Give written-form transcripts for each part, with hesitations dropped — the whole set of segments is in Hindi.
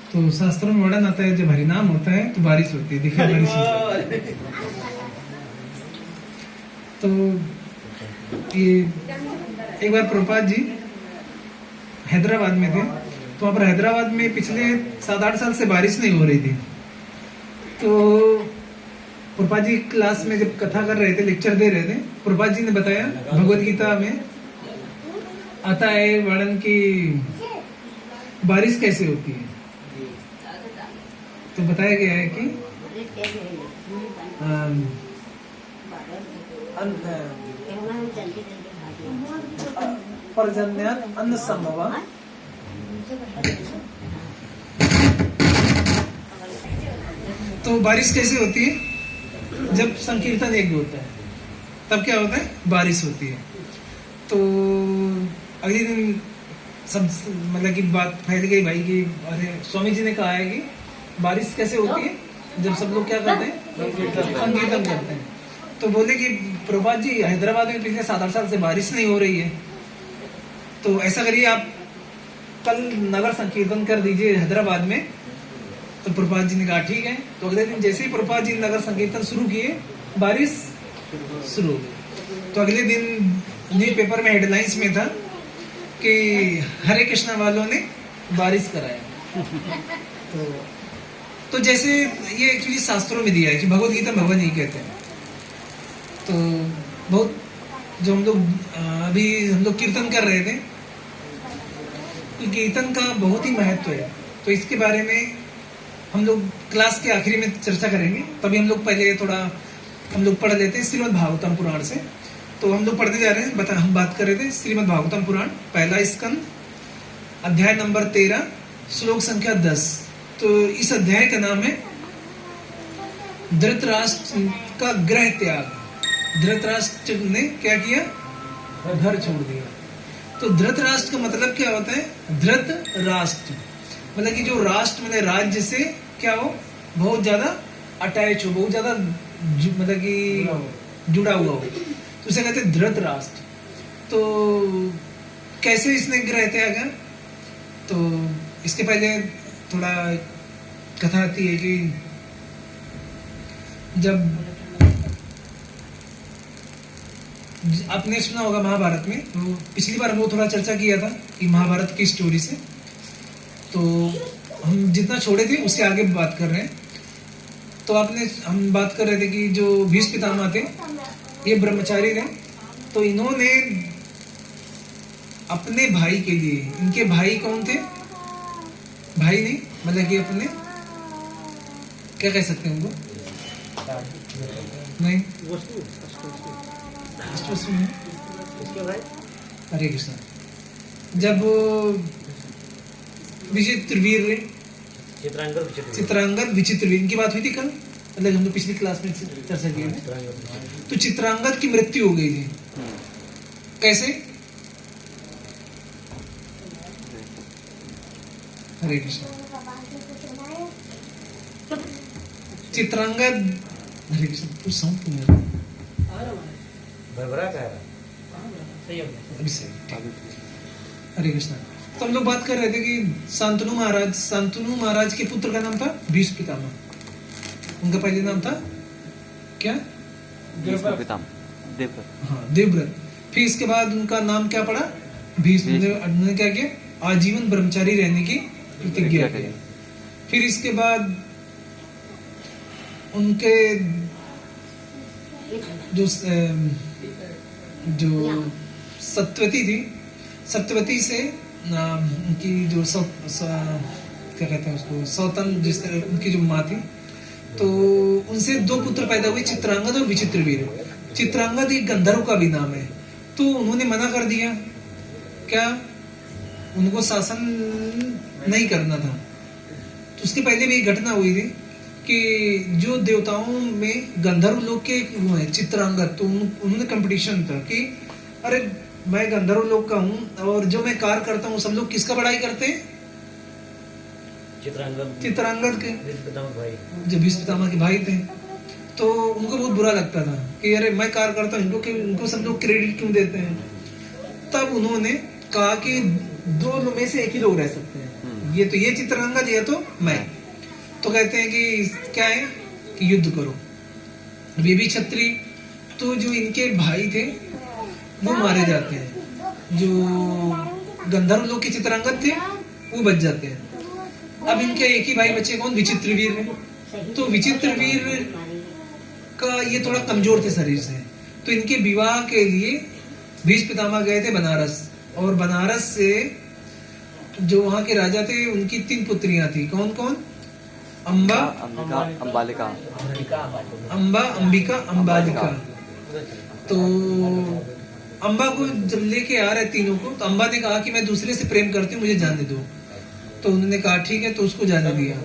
तो शास्त्रों में वर्णन आता है जब हरिनाम होता है तो बारिश होती है। देखिए बारिश होती है। तो ये एक बार प्रभुपाद जी हैदराबाद में थे, तो वहाँ पर हैदराबाद में पिछले 7-8 साल से बारिश नहीं हो रही थी। तो प्रभुपाद जी क्लास में जब कथा कर रहे थे, लेक्चर दे रहे थे, प्रभुपाद जी ने बताया भगवद गीता में आता है वर्णन की बारिश कैसे होती है। तो बताया गया है कि पर्जन्यात् अन्न संभव। तो बारिश कैसे होती है? जब संकीर्तन यज्ञ होता है तब क्या होता है? बारिश होती है। तो अगले दिन सब मतलब कि बात फैल गई भाई की, अरे स्वामी जी ने कहा है कि बारिश कैसे होती है जब सब लोग क्या करते हैं? संकीर्तन करते हैं। तो बोले कि प्रभुपाद जी हैदराबाद में पिछले 7-8 साल से बारिश नहीं हो रही है, तो ऐसा करिए आप कल नगर संकीर्तन कर दीजिए हैदराबाद में। तो प्रभुपाद जी ने कहा ठीक है। तो अगले दिन जैसे ही प्रभुपाद जी नगर संकीर्तन शुरू किए, बारिश शुरू हो गई। तो अगले दिन न्यूज पेपर में हेडलाइंस में था कि हरे कृष्णा वालों ने बारिश कराया। तो जैसे ये एक्चुअली शास्त्रों में दिया है कि भगवद गीता भगवान ही कहते हैं। तो बहुत जो हम लोग अभी हम लोग कीर्तन कर रहे थे, तो कीर्तन का बहुत ही महत्व है। तो इसके बारे में हम लोग क्लास के आखिरी में चर्चा करेंगे। तभी हम लोग पहले थोड़ा हम लोग पढ़ लेते हैं श्रीमद् भागवतम पुराण से। तो हम लोग पढ़ते जा रहे हैं, हम बात कर रहे थे श्रीमद् भागवतम पुराण पहला स्कंद अध्याय नंबर 13 श्लोक संख्या 10। तो इस अध्याय का नाम है धृतराष्ट्र का गृह त्याग। धृतराष्ट्र ने क्या किया? घर छोड़ दिया। तो धृतराष्ट्र का मतलब क्या होता है? धृत राष्ट्र मतलब कि जो राष्ट्र मतलब राज्य से क्या हो, बहुत ज्यादा अटैच हो, बहुत ज्यादा मतलब कि जुड़ा हुआ हो, तो उसे कहते हैं धृत राष्ट्र। तो कैसे इसने ग्रह त्याग किया? तो इसके पहले थोड़ा कथा आती है कि जब आपने सुना होगा महाभारत में, तो पिछली बार हम लोग थोड़ा चर्चा किया था कि महाभारत की स्टोरी से, तो हम जितना छोड़े थे उसके आगे बात कर रहे हैं। तो हम बात कर रहे थे कि जो भीष्म पितामह थे ये ब्रह्मचारी थे। तो इन्होंने अपने भाई के लिए, इनके भाई कौन थे? भाई नहीं मतलब कि अपने क्या कह सकते हैं उनको? नहीं हरे कृष्ण। जब विचित्रवीर चित्रांगद विचित्रवीर इनकी बात हुई थी कल, मतलब हम लोग पिछली क्लास में चर्चा की है। तो चित्रांगद की मृत्यु हो गई थी। कैसे? हरे कृष्ण। चित्रांगद हरे कृष्ण कुछ समझ नहीं हरे कृष्ण। तो हम लोग बात कर रहे थे कि शांतनु महाराज के पुत्र का नाम था भीष्म पितामह। उनका पहले नाम था क्या? देवव्रत। हाँ देवव्रत। फिर इसके बाद उनका नाम क्या पड़ा? भीष्म। उन्होंने क्या किया? आजीवन ब्रह्मचारी रहने की प्रतिज्ञा की। फिर इसके बाद उनके जो सत्यवती थी, सत्यवती से उनकी जो क्या कहते हैं उसको, सौतन जिस तरह उनकी जो माँ थी, तो उनसे 2 पुत्र पैदा हुए, चित्रांगद और विचित्रवीर। चित्रांगद एक गंधर्व का भी नाम है। तो उन्होंने मना कर दिया, क्या उनको शासन नहीं करना था। तो उसके पहले भी एक घटना हुई थी कि जो देवताओं में गंधर्व लोग के वो है चित्रांगद, तो उन्होंने कंपटीशन था कि अरे मैं गंधर्व लोग का हूँ और जो मैं कार्य करता हूँ सब लोग किसका बड़ाई करते हैं? चित्रांगद के, जो भीष्म पितामह के भाई थे। तो उनको बहुत बुरा लगता था कि अरे मैं कार्य करता हूँ, इनको सब लोग क्रेडिट क्यों देते हैं। तब उन्होंने कहा कि 2 में से एक ही लोग रह सकते हैं, ये तो ये चित्रांगद, ये तो मैं। तो कहते हैं कि क्या है कि युद्ध करो। ये भी क्षत्रिय। तो जो इनके भाई थे वो मारे जाते हैं, जो गंधर्व लोग के चित्रांगद थे वो बच जाते हैं। अब इनके एक ही भाई बचे, कौन? विचित्रवीर है। तो विचित्रवीर का ये थोड़ा कमजोर थे शरीर से, तो इनके विवाह के लिए भीष्म पितामह गए थे बनारस, और बनारस से जो वहां के राजा थे उनकी 3 पुत्रियां थी। कौन कौन? अम्बा, अंबालिका, अम्बा, अंबिका, अंबालिका। तो अम्बा को जब लेके आ रहे तीनों को, तो अम्बा ने कहा कि मैं दूसरे से प्रेम करती हूँ, मुझे जाने दो। तो उन्होंने कहा ठीक है, तो उसको जाने दिया।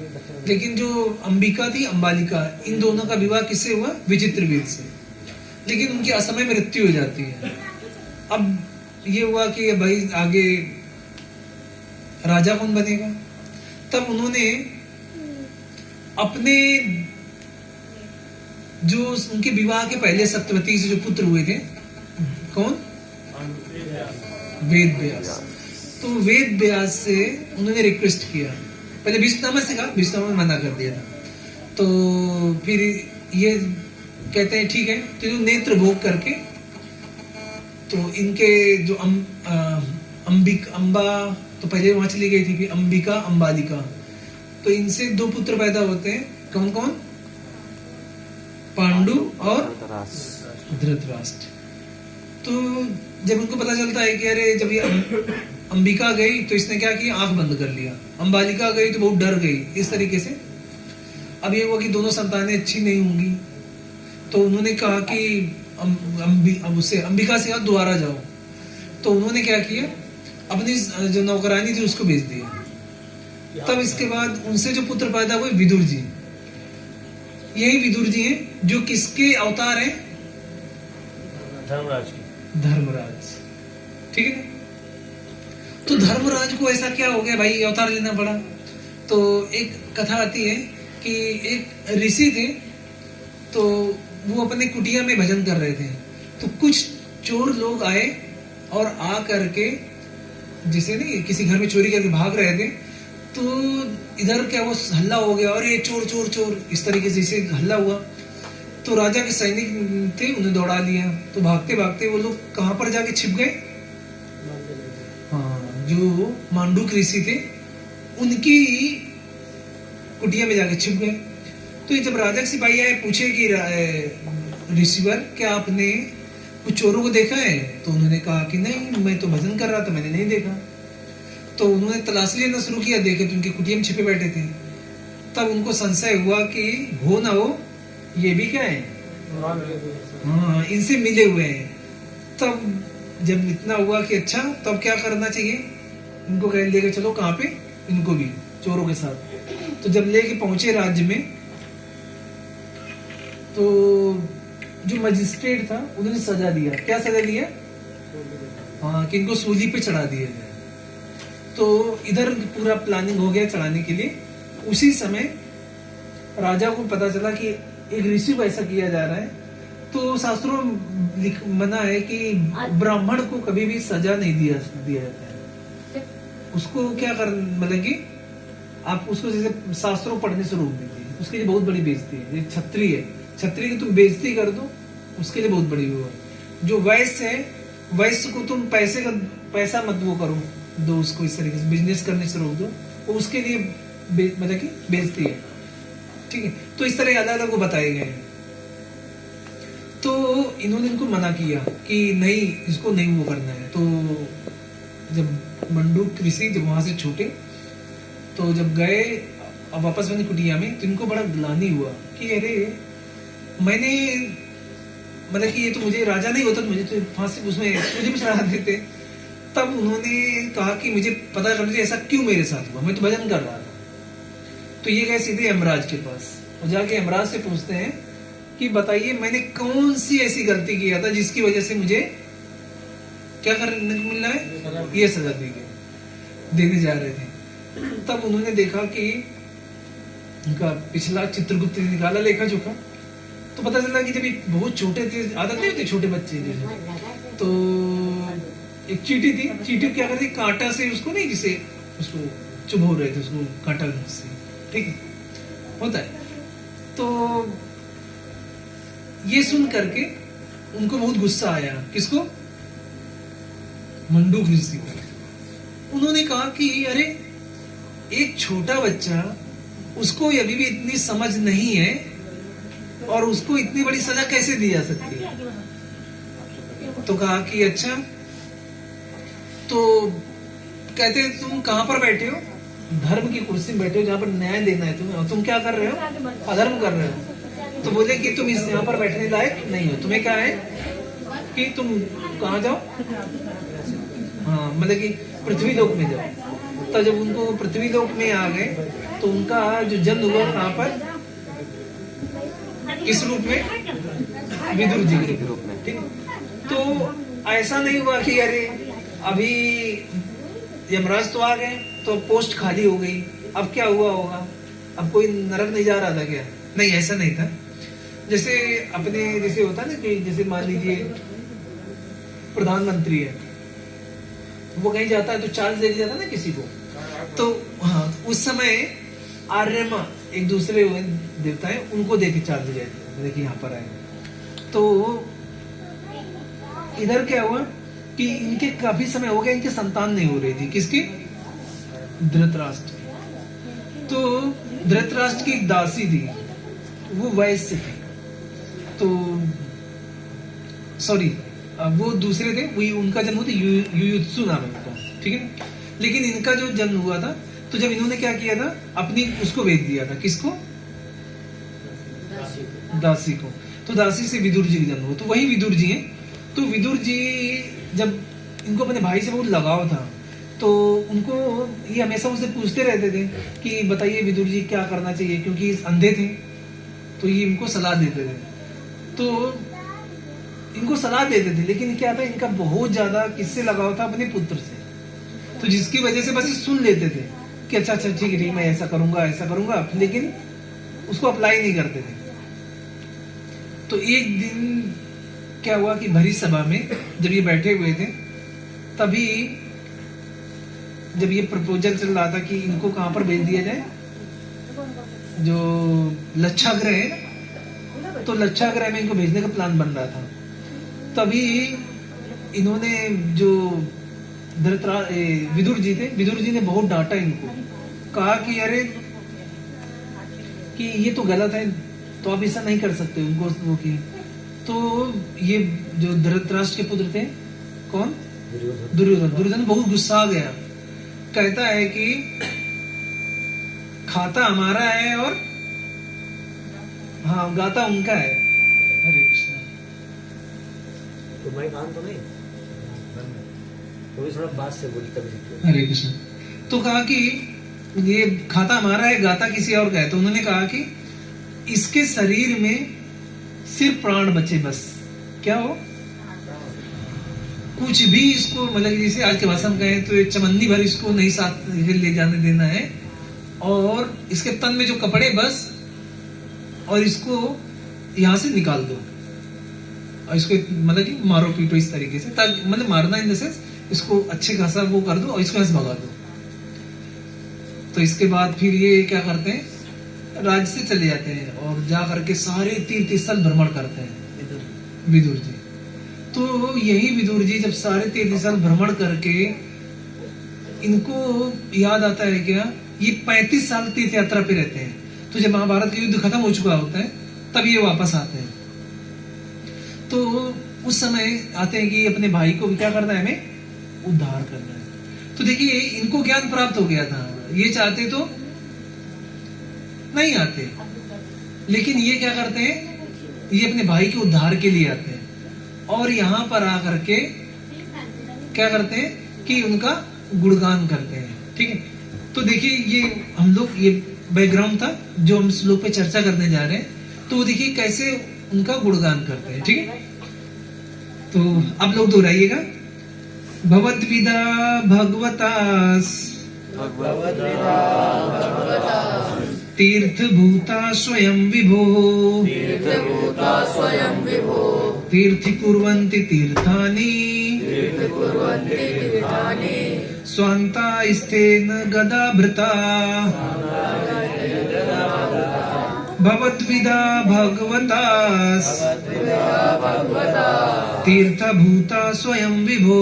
लेकिन जो अंबिका थी, अंबालिका, इन दोनों का विवाह किससे हुआ? विचित्रवीर से। लेकिन उनकी असमय मृत्यु हो जाती है। अब ये हुआ कि भाई आगे राजा कौन बनेगा? तब उन्होंने अपने जो उनके विवाह के पहले सत्यवती से जो पुत्र हुए थे, कौन? वेद व्यास। तो वेद व्यास से उन्होंने रिक्वेस्ट किया, पहले भीष्म पितामह से कहा, भीष्म पितामह ने मना कर दिया था। तो फिर ये कहते हैं ठीक है, तो जो नेत्र भोग करके, तो इनके जो अम्बा तो पहले वहां चली गई थी, फिर अंबिका, अंबालिका, तो इनसे 2 पुत्र पैदा होते हैं। कौन कौन? पांडु और धृतराष्ट्र। तो जब उनको पता चलता है कि अरे, जब ये अंबिका गई तो इसने क्या किया? आंख बंद कर लिया। अंबालिका गई तो बहुत डर गई, इस तरीके से। अब ये हुआ कि दोनों संतानें अच्छी नहीं होंगी, तो उन्होंने कहा कि अब उससे अंबिका से दोबारा जाओ। तो उन्होंने क्या किया? अपनी जो नौकरानी थी उसको भेज दिया। तब इसके बाद उनसे जो पुत्र पैदा हुए, विदुर जी। यही विदुर जी हैं जो किसके अवतार हैं? धर्मराज की। धर्मराज, ठीक है। तो धर्मराज को ऐसा क्या हो गया भाई, अवतार लेना पड़ा? तो एक कथा आती है कि एक ऋषि थे, तो वो अपने कुटिया में भजन कर रहे थे। तो कुछ चोर लोग आए और आ करके, जिसे नहीं किसी घर में चोरी करके भाग रहे थे, तो इधर क्या वो हल्ला हो गया, और ये चोर चोर चोर, इस तरीके से इसे हल्ला हुआ। तो राजा के सैनिक थे, उन्हें दौड़ा लिया। तो भागते भागते वो लोग कहां पर जाके छिप गए? हाँ, जो मांडूक ऋषि थे उनकी कुटिया में जाके छिप गए। तो जब राजा के सिपाही आए, पूछे कि ऋषिवर, क्या आपने कुछ चोरों को देखा है? तो उन्होंने कहा कि नहीं, मैं तो भजन कर रहा था, मैंने नहीं देखा। तो उन्होंने तलाश लेना शुरू किया, देखे तो उनकी कुटिया में छिपे बैठे थे। तब उनको संशय हुआ कि हो ना हो ये भी क्या है, हाँ, इनसे मिले हुए हैं। तब जब इतना हुआ कि अच्छा, तब क्या करना चाहिए? इनको कह लेके चलो, कहाँ पे? इनको भी चोरों के साथ। तो जब लेके पहुंचे राज्य में, तो जो मजिस्ट्रेट था उन्होंने सजा दिया। क्या सजा दिया? हाँ, कि इनको सूली पे चढ़ा दिया जाए। तो इधर पूरा प्लानिंग हो गया चढ़ाने के लिए। उसी समय राजा को पता चला कि एक ऋषि को ऐसा किया जा रहा है। तो शास्त्रों में मना है कि ब्राह्मण को कभी भी सजा नहीं दिया जाता है। उसको क्या कर, मतलब कि आप उसको जैसे शास्त्रों पढ़ने से रोक दीजिए, उसके लिए बहुत बड़ी बेइज्जती है। ये क्षत्रिय है, क्षत्रिय की तुम बेइज्जती कर दो, उसके लिए बहुत बड़ी वो है। जो वैश्य है, वैश्य को तुम पैसा मत वो करो दो, उसको इस तरीके से बिजनेस करने से रोक दो, वो उसके लिए मतलब कि बेइज्जती है, ठीक है। तो इस तरह अलग अलग वो बताए गए हैं। तो इन्होंने इनको मना किया कि नहीं, इसको नहीं वो करना है। तो जब मंडूक ऋषि जब वहां से छूटे, तो जब गए अब वापस मैंने कुटिया में, तो इनको बड़ा ग्लानि हुआ कि अरे, मैंने मतलब कि ये तो मुझे राजा नहीं होता तो मुझे तो फांसी उसमें सूली में चढ़ा देते। तब उन्होंने कहा कि मुझे पता करना चाहिए ऐसा क्यों मेरे साथ हुआ, मैं तो भजन कर रहा था। तो ये गए सीधे यमराज के पास, और जाके यमराज से पूछते हैं कि बताइए मैंने कौन सी ऐसी गलती किया था जिसकी वजह से मुझे क्या करने को मिल रहा है, ये सजा देने जा रहे थे। तब उन्होंने देखा कि उनका पिछला चित्रगुप्त ने निकाला लेखा जोखा, तो पता चला कि जब ये बहुत छोटे थे, आदत नहीं होती छोटे बच्चे जैसे, तो एक चींटी थी, चींटी क्या करती, कांटा से उसको नहीं, जिसे उसको चुभो रहे थे उसको कांटा से, ठीक है, होता है। तो ये सुन करके उनको बहुत गुस्सा आया, किसको? मंडूक ऋषि को। उन्होंने कहा कि अरे एक छोटा बच्चा, उसको अभी भी इतनी समझ नहीं है और उसको इतनी बड़ी सजा कैसे दी जा सकती है? तो कहा कि अच्छा, तो कहते हैं तुम कहां पर बैठे हो? धर्म की कुर्सी में बैठे हो, जहां पर न्याय देना है तुम्हें, और तुम क्या कर रहे हो? अधर्म कर रहे हो। तो बोले कि तुम इस यहाँ पर बैठने लायक नहीं हो, तुम्हें क्या है कि तुम कहाँ जाओ, हाँ मतलब कि पृथ्वी लोक में जाओ। तो जब उनको पृथ्वी लोक में आ गए तो उनका जो जन्म हुआ कहाँ पर, किस रूप में? विदुर जी के रूप में, ठीक। तो ऐसा नहीं हुआ कि अरे अभी यमराज तो आ गए तो पोस्ट खाली हो गई, अब क्या हुआ होगा, अब कोई नरक नहीं जा रहा था क्या? नहीं, ऐसा नहीं था। जैसे अपने जैसे होता ना कि जैसे मान लीजिए प्रधानमंत्री है, वो कहीं जाता है तो चार्ज दे दिया जाता ना किसी को, तो हाँ उस समय आर्यमा एक दूसरे देवता है, उनको दे के चार्ज दिया जाता है, देखिए यहाँ पर आए। तो इधर क्या हुआ कि इनके काफी समय हो गया, इनके संतान नहीं हो रही थी, किसकी? धृतराष्ट्र। तो धृतराष्ट्र की एक दासी थी, वो वैश्य थी, तो सॉरी वो दूसरे थे, वही उनका जन्म हुआ था, युयुत्सु नाम है उनका, ठीक है। लेकिन इनका जो जन्म हुआ था, तो जब इन्होंने क्या किया था, अपनी उसको भेज दिया था, किसको? दासी को। तो दासी से विदुर जी का जन्म हुआ, तो वही विदुर जी हैं। तो विदुर जी जब इनको अपने भाई से बहुत लगाव था, तो उनको ये हमेशा उनसे पूछते रहते थे कि बताइए विदुर जी क्या करना चाहिए, क्योंकि अंधे थे, तो ये इनको सलाह देते थे। तो इनको सलाह देते थे, लेकिन क्या था, इनका बहुत ज्यादा किससे लगाव था? अपने पुत्र से। तो जिसकी वजह से बस ये सुन लेते थे कि अच्छा अच्छा ठीक है, मैं ऐसा करूंगा, लेकिन उसको अप्लाई नहीं करते थे। तो एक दिन क्या हुआ कि भरी सभा में जब ये बैठे हुए थे, तभी जब ये प्रपोजल चल रहा था कि इनको कहां पर भेज दिया जाए, जो लच्छाग्रह है, तो लच्छाग्रह में इनको भेजने का प्लान बन रहा था। तभी इन्होंने जो विदुर जी थे, विदुर जी ने बहुत डांटा इनको, कहा कि अरे कि ये तो गलत है, तो आप ऐसा नहीं कर सकते, उनको वो की। तो ये जो धृतराष्ट्र के पुत्र थे, कौन? दुर्योधन। दुर्योधन बहुत गुस्सा आ गया, कहता है कि खाता हमारा है और हाँ गाता उनका है। हरे कृष्ण। तो मैं मान तो नहीं, तो भी थोड़ा बात से बोली तभी। हरे कृष्ण। तो कहा कि ये खाता हमारा है, गाता किसी और का है। तो उन्होंने कहा कि इसके शरीर में सिर्फ प्राण बचे, बस क्या हो, कुछ भी इसको मतलब जैसे आज के भाषा में कहें तो चमन्नी भर इसको नहीं साथ ले जाने देना है, और इसके तन में जो कपड़े बस, और इसको यहां से निकाल दो, और इसको मतलब कि मारो पीटो इस तरीके से, ताकि मतलब मारना इन द सेंस इसको अच्छे खासा वो कर दो और इसको ऐसे भगा दो। तो इसके बाद फिर ये क्या करते हैं, राज्य से चले जाते हैं और जा करके सारे तीर्थ स्थल भ्रमण करते हैं विदुर जी। तो यही विदुर जी जब सारे तीर्थ स्थल भ्रमण करके इनको याद आता है क्या, ये 35 साल तीर्थ यात्रा पे रहते हैं। तो जब महाभारत का युद्ध खत्म हो चुका होता है तब ये वापस आते हैं। तो उस समय आते हैं कि अपने भाई को क्या करना है, हमें उद्धार करना है। तो देखिए इनको ज्ञान प्राप्त हो गया था, ये चाहते तो नहीं आते, लेकिन ये क्या करते हैं, ये अपने भाई के उद्धार के लिए आते हैं और यहाँ पर आकर के क्या करते हैं कि उनका गुणगान करते हैं। ठीक है, तो देखिए ये हम लोग ये बैकग्राउंड था जो हम श्लोक पे चर्चा करने जा रहे हैं। तो देखिए कैसे उनका गुणगान करते हैं। ठीक है, तो आप लोग दोहराइएगा। भगवद्विदा भगवतास तीर्थ भूता स्वयं विभो तीर्थि कुर्वन्ति तीर्थानि स्वान्ता स्तेन गदाभृता भवद्विदा भगवता तीर्थभूता स्वयं विभो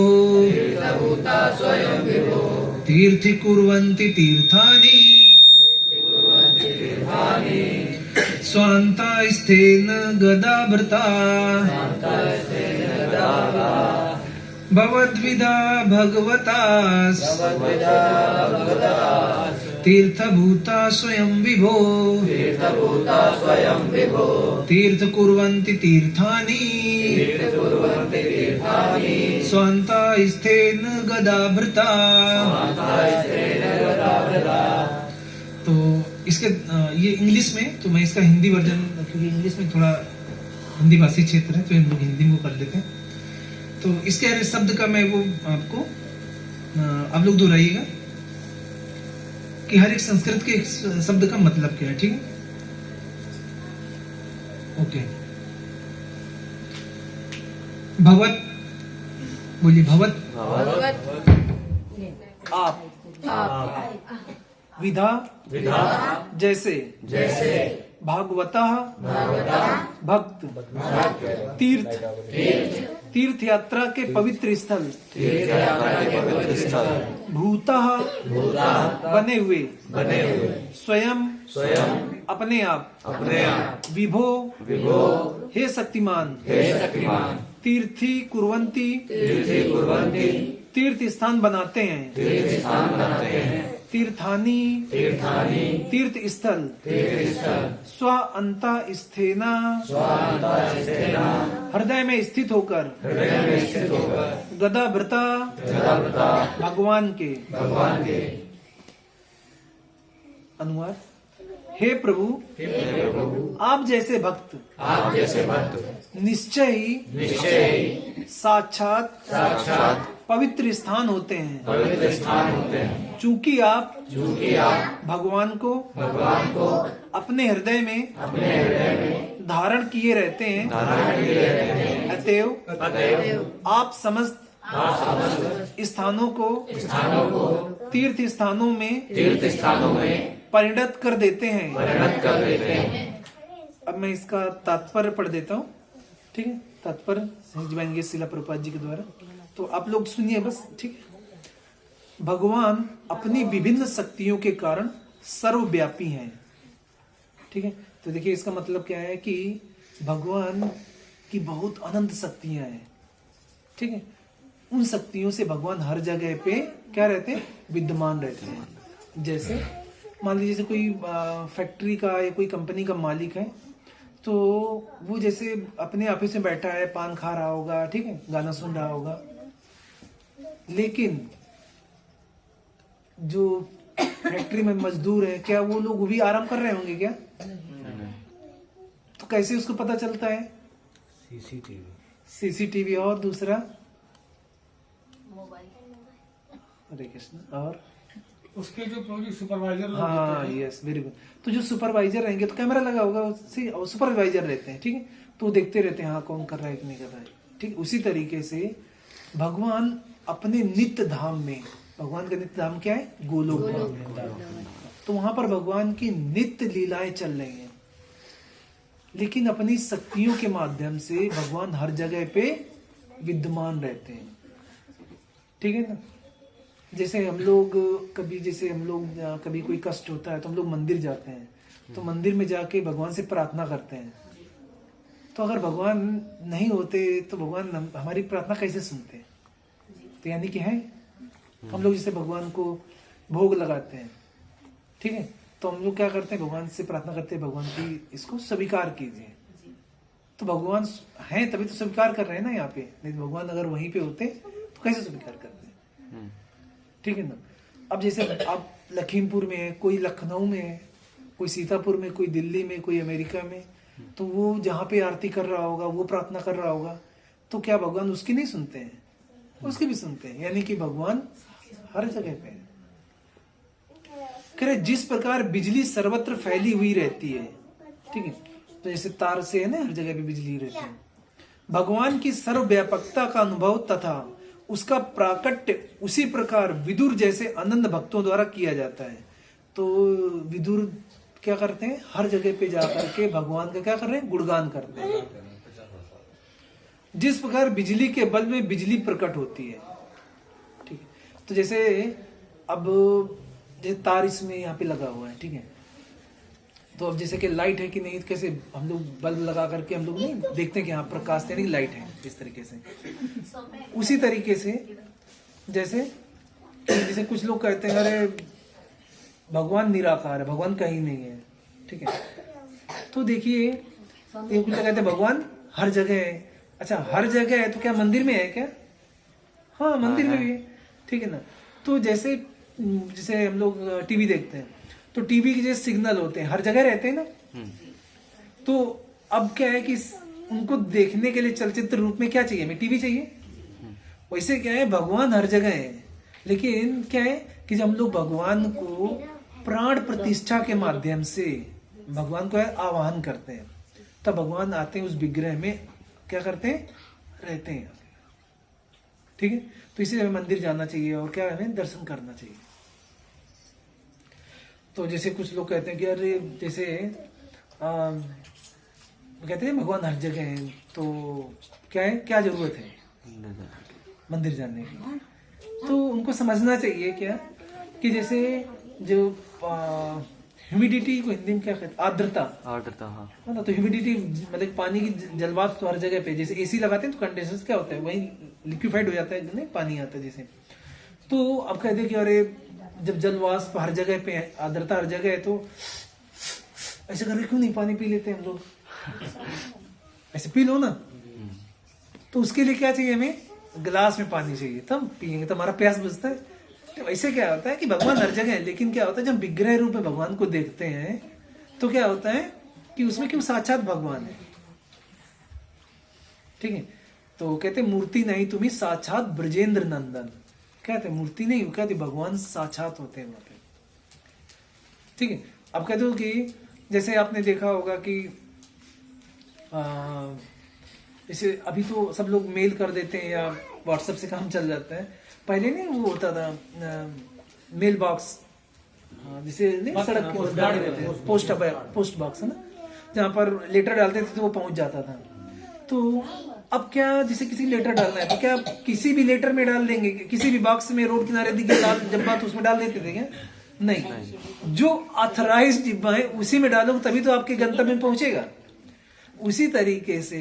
तीर्थि कुर्वन्ति तीर्थानि स्वान्ता स्तेन गदाभृता भवद्विदा भगवता तीर्थभूता स्वयं विभो तीर्थ कुर्वन्ति तीर्थानि स्वान्ता स्तेन गदाभृता। तो इसके ये इंग्लिश में, तो मैं इसका हिंदी वर्जन, क्योंकि इंग्लिश में थोड़ा हिंदी भाषी क्षेत्र है तो हम लोग हिंदी में कर लेते हैं। तो इसके हर शब्द का मैं वो आपको आप लोग दोहराइएगा कि हर एक संस्कृत के एक शब्द का मतलब क्या है, ठीक है? ओके। भवत, बोलिए भवत। आप। विधा, जैसे भागवता, भक्त। तीर्थ, तीर्थ यात्रा के पवित्र स्थल। भूता, बने हुए। स्वयं, अपने आप। विभो, हे शक्तिमान। तीर्थी कुर्वन्ति, तीर्थ स्थान बनाते हैं। तीर्थानि, तीर्थ स्थल। स्व अंता स्थेना, हृदय में स्थित होकर। गदाभृता, भगवान के। अनुवाद। हे प्रभु, आप जैसे भक्त निश्चय ही साक्षात पवित्र स्थान होते हैं। चूंकि आप भगवान को अपने हृदय में धारण किए रहते हैं। अतएव आप समस्त स्थानों को तीर्थ स्थानों में परिणत कर देते हैं। अब मैं इसका तात्पर्य पढ़ देता हूँ, ठीक है? तात्पर्य समझाएंगे शिला प्रभुपाद जी के द्वारा, तो आप लोग सुनिए बस, ठीक है? भगवान अपनी विभिन्न शक्तियों के कारण सर्वव्यापी हैं, ठीक है? तो देखिए इसका मतलब क्या है कि भगवान की बहुत अनंत शक्तियां हैं, ठीक है? उन शक्तियों से भगवान हर जगह पे क्या रहते हैं? विद्यमान रहते हैं। जैसे मान लीजिए जैसे कोई फैक्ट्री का या कोई कंपनी का मालिक है, तो वो जैसे अपने ऑफिस में बैठा है, पान खा रहा होगा, ठीक है, गाना सुन रहा होगा, लेकिन जो फैक्ट्री में मजदूर है, क्या वो लोग भी आराम कर रहे होंगे क्या? तो कैसे उसको पता चलता है? सीसीटीवी और दूसरा हरे कृष्ण, और उसके जो प्रोजेक्ट सुपरवाइजर, हाँ यस वेरी गुड। तो जो सुपरवाइजर रहेंगे तो कैमरा लगा होगा, और सुपरवाइजर रहते हैं, ठीक है, तो वो देखते रहते हैं हाँ कौन कर रहा है कि नहीं कर रहा है, ठीक। उसी तरीके से भगवान अपने नित्य धाम में, भगवान का नित्य धाम क्या है? गोलोक धाम। तो वहां पर भगवान की नित्य लीलाएं चल रही हैं, लेकिन अपनी शक्तियों के माध्यम से भगवान हर जगह पे विद्यमान रहते हैं, ठीक है ना। जैसे हम लोग कभी कोई कष्ट होता है तो हम लोग मंदिर जाते हैं, तो मंदिर में जाके भगवान से प्रार्थना करते हैं। तो अगर भगवान नहीं होते तो भगवान हमारी प्रार्थना कैसे सुनते? तो यानी कि है, हम लोग जैसे भगवान को भोग लगाते हैं, ठीक है, तो हम लोग क्या करते हैं? भगवान से प्रार्थना करते हैं, भगवान की इसको स्वीकार कीजिए। तो भगवान हैं तभी तो स्वीकार कर रहे हैं ना यहाँ पे, नहीं तो भगवान अगर वहीं पे होते तो कैसे स्वीकार करते? ठीक है ना। अब जैसे आप लखीमपुर में है, कोई लखनऊ में है, कोई सीतापुर में, कोई दिल्ली में, कोई अमेरिका में, तो वो जहाँ पे आरती कर रहा होगा, वो प्रार्थना कर रहा होगा, तो क्या भगवान उसकी नहीं सुनते हैं? उसकी भी सुनते हैं। यानी कि भगवान हर जगह पे है। जिस प्रकार बिजली सर्वत्र फैली हुई रहती है, ठीक है, तो जैसे तार से है ना, हर जगह पे बिजली रहती है। भगवान की सर्वव्यापकता का अनुभव तथा उसका प्राकट्य उसी प्रकार विदुर जैसे अनंत भक्तों द्वारा किया जाता है। तो विदुर क्या करते हैं, हर जगह पे जाकर के भगवान का क्या कर रहे हैं, गुणगान करते हैं। जिस प्रकार बिजली के बल्ब में बिजली प्रकट होती है, ठीक है। तो जैसे अब जैसे तार इसमें यहाँ पे लगा हुआ है, ठीक है। तो अब जैसे कि लाइट है कि नहीं, कैसे हम लोग बल्ब लगा करके हम लोग नहीं देखते हैं कि यहाँ प्रकाश यानी लाइट है, इस तरीके से। उसी तरीके से जैसे कुछ लोग कहते हैं अरे भगवान निराकार है, भगवान कहीं नहीं है, ठीक है। तो देखिए ये कुछ लोग कहते हैं भगवान हर जगह है। अच्छा हर जगह है तो क्या मंदिर में है क्या? हाँ मंदिर में भी है, ठीक है ना। तो जैसे हम लोग टीवी देखते हैं तो टीवी के जैसे सिग्नल होते हैं हर जगह रहते हैं ना। तो अब क्या है कि उनको देखने के लिए चलचित्र रूप में क्या चाहिए, हमें टीवी चाहिए। वैसे क्या है, भगवान हर जगह है, लेकिन क्या है कि जब हम लोग भगवान को प्राण प्रतिष्ठा के माध्यम से भगवान को आवाहन करते हैं, तब भगवान आते हैं उस विग्रह में, क्या करते हैं, रहते हैं, ठीक है। तो इसलिए हमें मंदिर जाना चाहिए और क्या हमें दर्शन करना चाहिए। तो जैसे कुछ लोग कहते हैं कि अरे जैसे कहते हैं भगवान हर जगह है, तो क्या है, क्या जरूरत है मंदिर जाने की। तो उनको समझना चाहिए क्या कि जैसे जो ह्यूमिडिटी को हिंदी में क्या कहते हैं, आर्द्रता। हाँ ना, तो ह्यूमिडिटी मतलब पानी की जलवाष्प तो हर जगह पे, जैसे एसी लगाते हैं तो कंडेंसर क्या होता है, वही लिक्विफाइड हो जाता है, नहीं पानी आता है जैसे। तो अब कहते हैं कि अरे जब जलवाष्प हर जगह पे है, आर्द्रता हर जगह है, तो ऐसे करके क्यों नहीं पानी पी लेते हम लोग, ऐसे पी लो ना। तो उसके लिए क्या चाहिए, हमें गिलास में पानी चाहिए, तब पियेंगे तो हमारा प्यास बुझता है। तो ऐसे क्या होता है कि भगवान हर जगह है, लेकिन क्या होता है जब विग्रह रूप में भगवान को देखते हैं तो क्या होता है कि उसमें क्यों साक्षात भगवान है, ठीक है। तो कहते मूर्ति नहीं तुम्ही साक्षात ब्रजेंद्र नंदन, कहते मूर्ति नहीं, कहते भगवान साक्षात होते हैं वहां पे, ठीक है। अब कहते हो कि जैसे आपने देखा होगा कि जैसे अभी तो सब लोग मेल कर देते हैं या व्हाट्सएप से काम चल जाता है, पहले नहीं वो होता था मेल बॉक्स, जैसे नहीं सड़क के पोस्ट बॉक्स है ना, जहाँ पर लेटर डालते थे तो वो पहुंच जाता था। तो अब क्या, जैसे किसी लेटर डालना है तो क्या किसी भी लेटर में डाल देंगे, किसी भी बॉक्स में रोड किनारे दिखे जब बात उसमें डाल देते थे क्या? नहीं, जो ऑथराइज्ड डिब्बा है उसी में डालोगे तभी तो आपके गंतव्य में पहुंचेगा। उसी तरीके से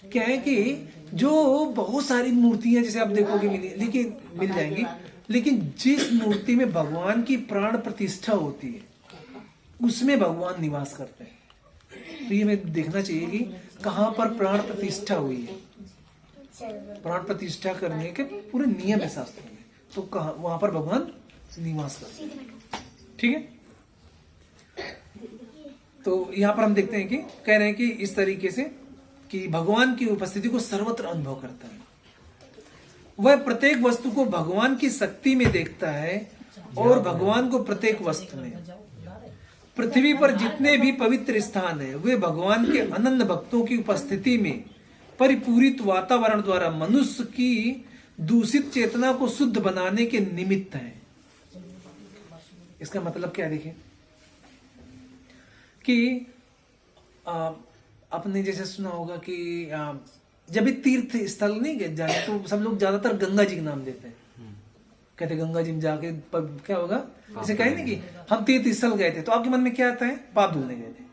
क्या है कि जो बहुत सारी मूर्तियां जैसे आप देखोगे मिल जाएंगी, लेकिन जिस मूर्ति में भगवान की प्राण प्रतिष्ठा होती है उसमें भगवान निवास करते हैं। तो ये हमें देखना चाहिए कि कहाँ पर प्राण प्रतिष्ठा हुई है। प्राण प्रतिष्ठा करने के पूरे नियम है शास्त्र में, तो कहाँ वहां पर भगवान निवास करते हैं, ठीक है। तो यहाँ पर हम देखते हैं कि कह रहे हैं कि इस तरीके से कि भगवान की उपस्थिति को सर्वत्र अनुभव करता है, वह प्रत्येक वस्तु को भगवान की शक्ति में देखता है और भगवान को प्रत्येक वस्तु में। पृथ्वी पर जितने भी पवित्र स्थान है वे भगवान के अनंत भक्तों की उपस्थिति में परिपूरित वातावरण द्वारा मनुष्य की दूषित चेतना को शुद्ध बनाने के निमित्त है। इसका मतलब क्या देखिए कि आपने जैसे सुना होगा कि जब भी तीर्थ स्थल नहीं जाए तो सब लोग ज्यादातर गंगा जी का नाम देते हैं, कहते गंगा जी में जाके क्या होगा, जैसे कहें ना कि हम तीर्थ स्थल गए थे, तो आपके मन में क्या आता है, पाप धुलने गए थे,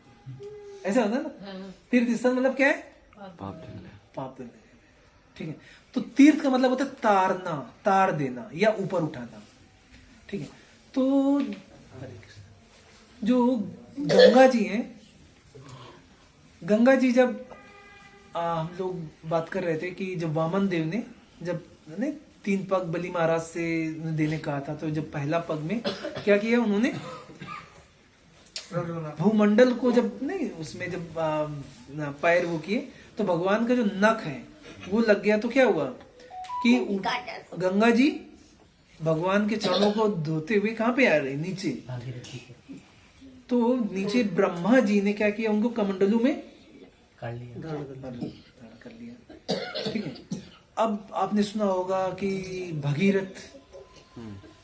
ऐसा होता है ना। तीर्थ स्थल मतलब क्या है, पाप धुलने, ठीक है। तो तीर्थ का मतलब होता है तारना, तार देना या ऊपर उठाना, ठीक है। तो जो गंगा जी हैं, गंगा जी जब हम लोग बात कर रहे थे कि जब वामन देव ने जब 3 पग बलि महाराज से देने कहा था, तो जब पहला पग में क्या किया उन्होंने, भूमंडल को जब नहीं उसमें जब पैर वो किए तो भगवान का जो नख है वो लग गया, तो क्या हुआ कि गंगा जी भगवान के चरणों को धोते हुए कहाँ पे आ रहे, नीचे। तो नीचे ब्रह्मा जी ने क्या किया, उनको कमंडलू में धारण कर लिया, ठीक है। अब आपने सुना होगा कि भगीरथ,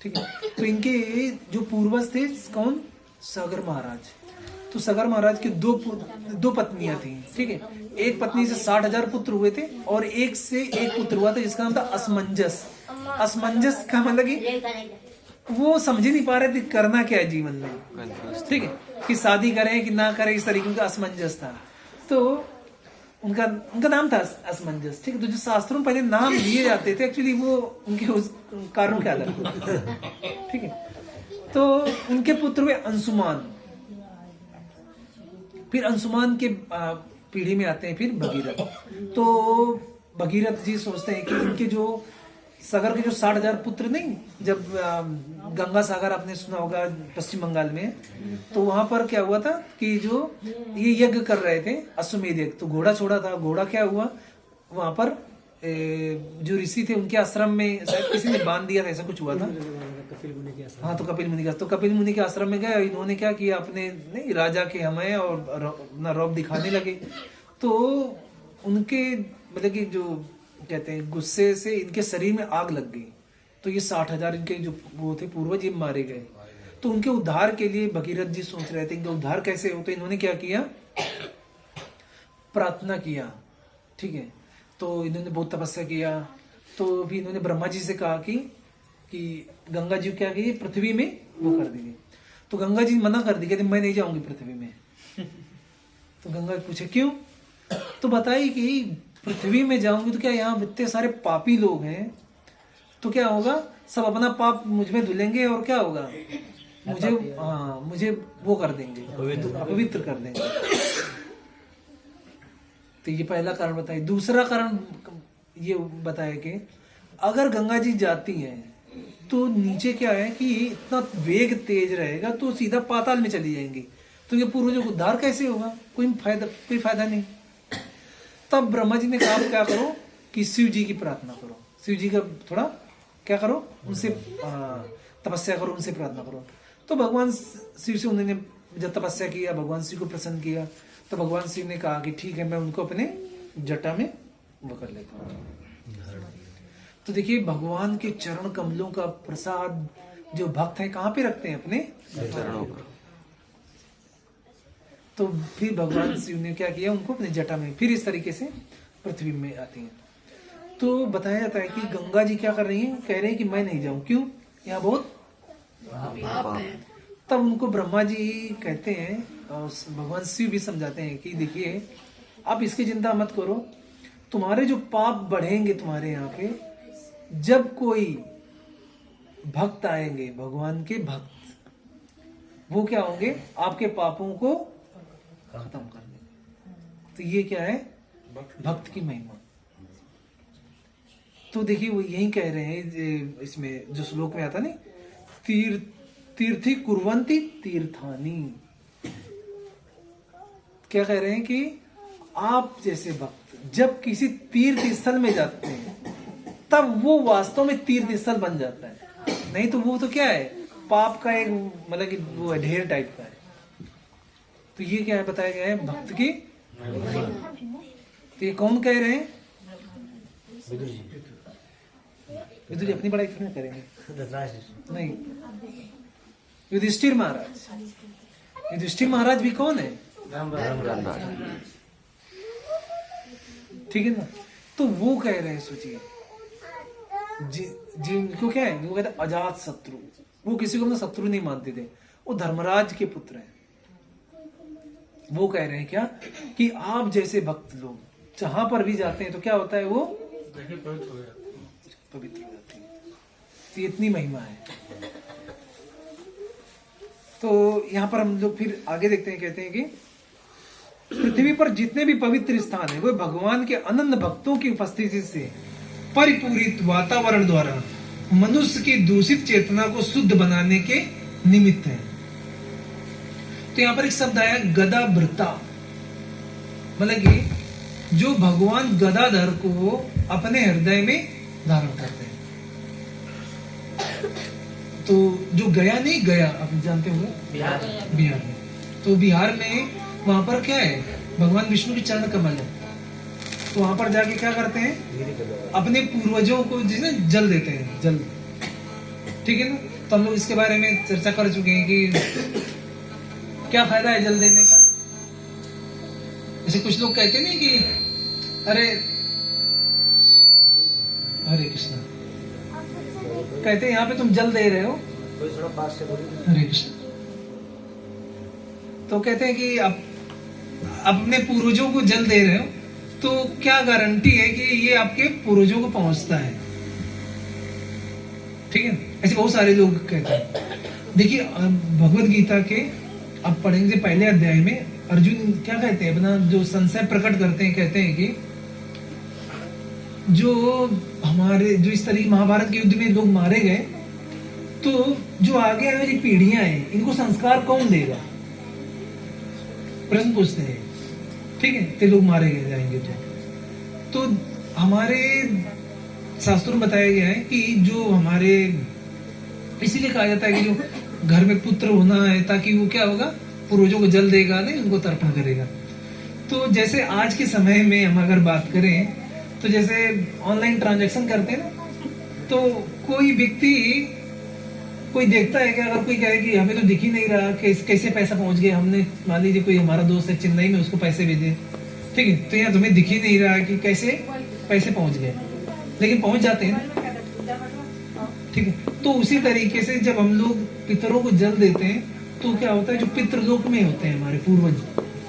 ठीक है, तो इनके जो पूर्वज थे कौन, सागर महाराज। तो सागर महाराज की दो पत्नियां थी, ठीक है। एक पत्नी से 60,000 पुत्र हुए थे और एक से एक पुत्र हुआ था जिसका नाम था असमंजस। असमंजस का मतलब कि वो समझ ही नहीं पा रहे थे करना क्या है जीवन में, ठीक है, कि शादी करें कि ना करें, इस तरीके का असमंजस था। तो उनका नाम था असमंजस, ठीक है। तो जो शास्त्रों में पहले नाम दिए जाते थे एक्चुअली वो उनके उस कारणों के अलग, ठीक है। तो उनके पुत्र हुए अंशुमान, फिर अंशुमान के पीढ़ी में आते हैं फिर भगीरथ। तो भगीरथ जी सोचते हैं कि इनके जो सागर के जो 60,000 पुत्र नहीं, जब गंगा सागर आपने सुना होगा पश्चिम बंगाल में, तो वहां पर क्या हुआ था कि जो ये यज्ञ कर रहे थे अश्वमेध यज्ञ, तो घोड़ा छोड़ा था, घोड़ा क्या हुआ वहां पर जो ऋषि थे उनके आश्रम में शायद किसी ने बांध दिया था, ऐसा कुछ हुआ था। कपिल मुनि के आश्रम। हाँ, तो कपिल मुनि के आश्रम में गए, इन्होंने क्या किया, अपने नहीं राजा के हमें और अपना रौब दिखाने लगे। तो उनके मतलब कि जो कहते हैं गुस्से से इनके शरीर में आग लग गई, तो ये 60,000 इनके जो वो थे पूर्वज ये मारे गए। तो उनके उद्धार के लिए भगीरथ जी सोच रहे थे इनका उद्धार कैसे हो, तो इन्होंने क्या किया, प्रार्थना किया, ठीक है। तो इन्होंने बहुत तपस्या किया। तो भी इन्होंने ब्रह्मा जी से कहा कि गंगा जी क्या की पृथ्वी में वो कर देंगे। तो गंगा जी मना कर दी, कहते मैं नहीं जाऊंगी पृथ्वी में। तो गंगा पूछे क्यों, तो बताई कि पृथ्वी में जाऊंगी तो क्या यहाँ इतने सारे पापी लोग हैं, तो क्या होगा, सब अपना पाप मुझ में धुलेंगे और क्या होगा, मुझे वो कर देंगे, अपवित्र कर देंगे। तो ये पहला कारण बताया। दूसरा कारण ये बताया कि अगर गंगा जी जाती हैं तो नीचे क्या है कि इतना वेग तेज रहेगा तो सीधा पाताल में चली जाएंगी, तो ये पूर्वजों को उद्धार कैसे होगा, कोई फायदा नहीं। तब ब्रह्मा जी ने कहा क्या करो कि शिव जी की प्रार्थना करो, शिव जी का थोड़ा क्या करो, उनसे तपस्या करो, उनसे प्रार्थना करो। तो भगवान शिव से उन्होंने जब तपस्या किया, भगवान शिव को प्रसन्न किया, तो भगवान शिव ने कहा कि ठीक है मैं उनको अपने जटा में वो कर लेता हूँ। तो देखिए भगवान के चरण कमलों का प्रसाद जो भक्त है कहाँ पे रखते हैं, अपने चरणों पर। तो फिर भगवान शिव ने क्या किया, उनको अपने जटा में, फिर इस तरीके से पृथ्वी में आती हैं। तो बताया जाता है कि गंगा जी क्या कर रही हैं, कह रहे हैं कि मैं नहीं जाऊं, क्यों, यहाँ बहुत तब उनको ब्रह्मा जी कहते हैं और भगवान शिव भी समझाते हैं कि देखिए आप इसकी चिंता मत करो, तुम्हारे जो पाप बढ़ेंगे तुम्हारे यहाँ पे, जब कोई भक्त आएंगे, भगवान के भक्त, वो क्या होंगे, आपके पापों को खत्म कर देंगे। तो ये क्या है, भक्त की महिमा। तो देखिए वो यही कह रहे हैं इसमें जो श्लोक में आता नहीं, तीर्थी कुर्वन्ति तीर्थानी, क्या कह रहे हैं कि आप जैसे भक्त जब किसी तीर्थ स्थल में जाते हैं तब वो वास्तव में तीर्थ स्थल बन जाता है, नहीं तो वो तो क्या है, पाप का एक मतलब कि वो ढेर टाइप का है। तो ये क्या है, बताया गया है भक्त की। तो ये कौन कह रहे हैं, विदुर जी अपनी पढ़ाई फिर में करेंगे, नहीं, युधिष्ठिर महाराज। युधिष्ठिर महाराज भी कौन है, ठीक है ना। तो वो कह रहे हैं, सोचिए जिनको क्या है, वो कहते हैं अजात शत्रु, वो किसी को अपना शत्रु नहीं मानते थे, वो धर्मराज के पुत्र हैं। वो कह रहे हैं क्या कि आप जैसे भक्त लोग जहां पर भी जाते हैं तो क्या होता है, वो पवित्र हो जाते हैं। तो इतनी महिमा है। तो यहाँ पर हम लोग फिर आगे देखते हैं, कहते हैं कि पृथ्वी पर जितने भी पवित्र स्थान है वो भगवान के अनंत भक्तों की उपस्थिति से परिपूरित वातावरण द्वारा मनुष्य की दूषित चेतना को शुद्ध बनाने के निमित्त है। तो यहाँ पर एक शब्द आया गदाभृता, मतलब कि जो भगवान गदाधर को अपने हृदय में धारण करते हैं। तो जो गया नहीं, गया आप जानते होंगे, बिहार में, तो बिहार में वहां पर क्या है, भगवान विष्णु के चरण कमल है। तो वहां पर जाके क्या करते हैं, गिरी कर दो। अपने पूर्वजों को जिसे जल देते हैं, जल। ठीक है ना। तो हम लोग इसके बारे में चर्चा कर चुके हैं कि क्या फायदा है जल देने का। जैसे कुछ लोग कहते नहीं कि अरे हरे कृष्णा, कहते हैं यहाँ पे तुम जल दे रहे हो, कोई थोड़ा पास से बोलिए। हरे कृष्ण। तो कहते हैं कि आप अपने पूर्वजों को जल दे रहे हो, तो क्या गारंटी है कि ये आपके पूर्वजों को पहुंचता है। ठीक है, ऐसे बहुत सारे लोग कहते हैं। देखिए भगवत गीता के आप पढ़ेंगे पहले अध्याय में अर्जुन क्या कहते हैं, अपना जो संशय प्रकट करते हैं, कहते हैं कि जो हमारे जो इस तरीके महाभारत के युद्ध में लोग मारे गए, तो जो आगे आने वाली पीढ़ियां हैं इनको संस्कार कौन देगा, प्रश्न पूछते हैं। ठीक है, तो लोग मारे गए जाएंगे तो हमारे शास्त्रों में बताया गया है कि जो हमारे, इसीलिए कहा जाता है कि जो घर में पुत्र होना है ताकि वो क्या होगा, पूर्वजों को जल देगा, नहीं उनको तर्पण करेगा। तो जैसे आज के समय में हम अगर बात करें तो जैसे ऑनलाइन ट्रांजैक्शन करते हैं ना, तो कोई व्यक्ति कोई देखता है कि अगर कोई कहे कि हमें तो दिख ही नहीं रहा कि कैसे पैसा पहुंच गया, हमने मान लीजिए कोई हमारा दोस्त है चेन्नई में, उसको पैसे भेजे, ठीक है, तो यहाँ तुम्हें दिख ही नहीं रहा कि कैसे पैसे पहुंच गए, लेकिन पहुंच जाते हैं ना। ठीक है, तो उसी तरीके से जब हम लोग पितरों को जल देते हैं तो क्या होता है, जो पितृलोक में होते हैं हमारे पूर्वज,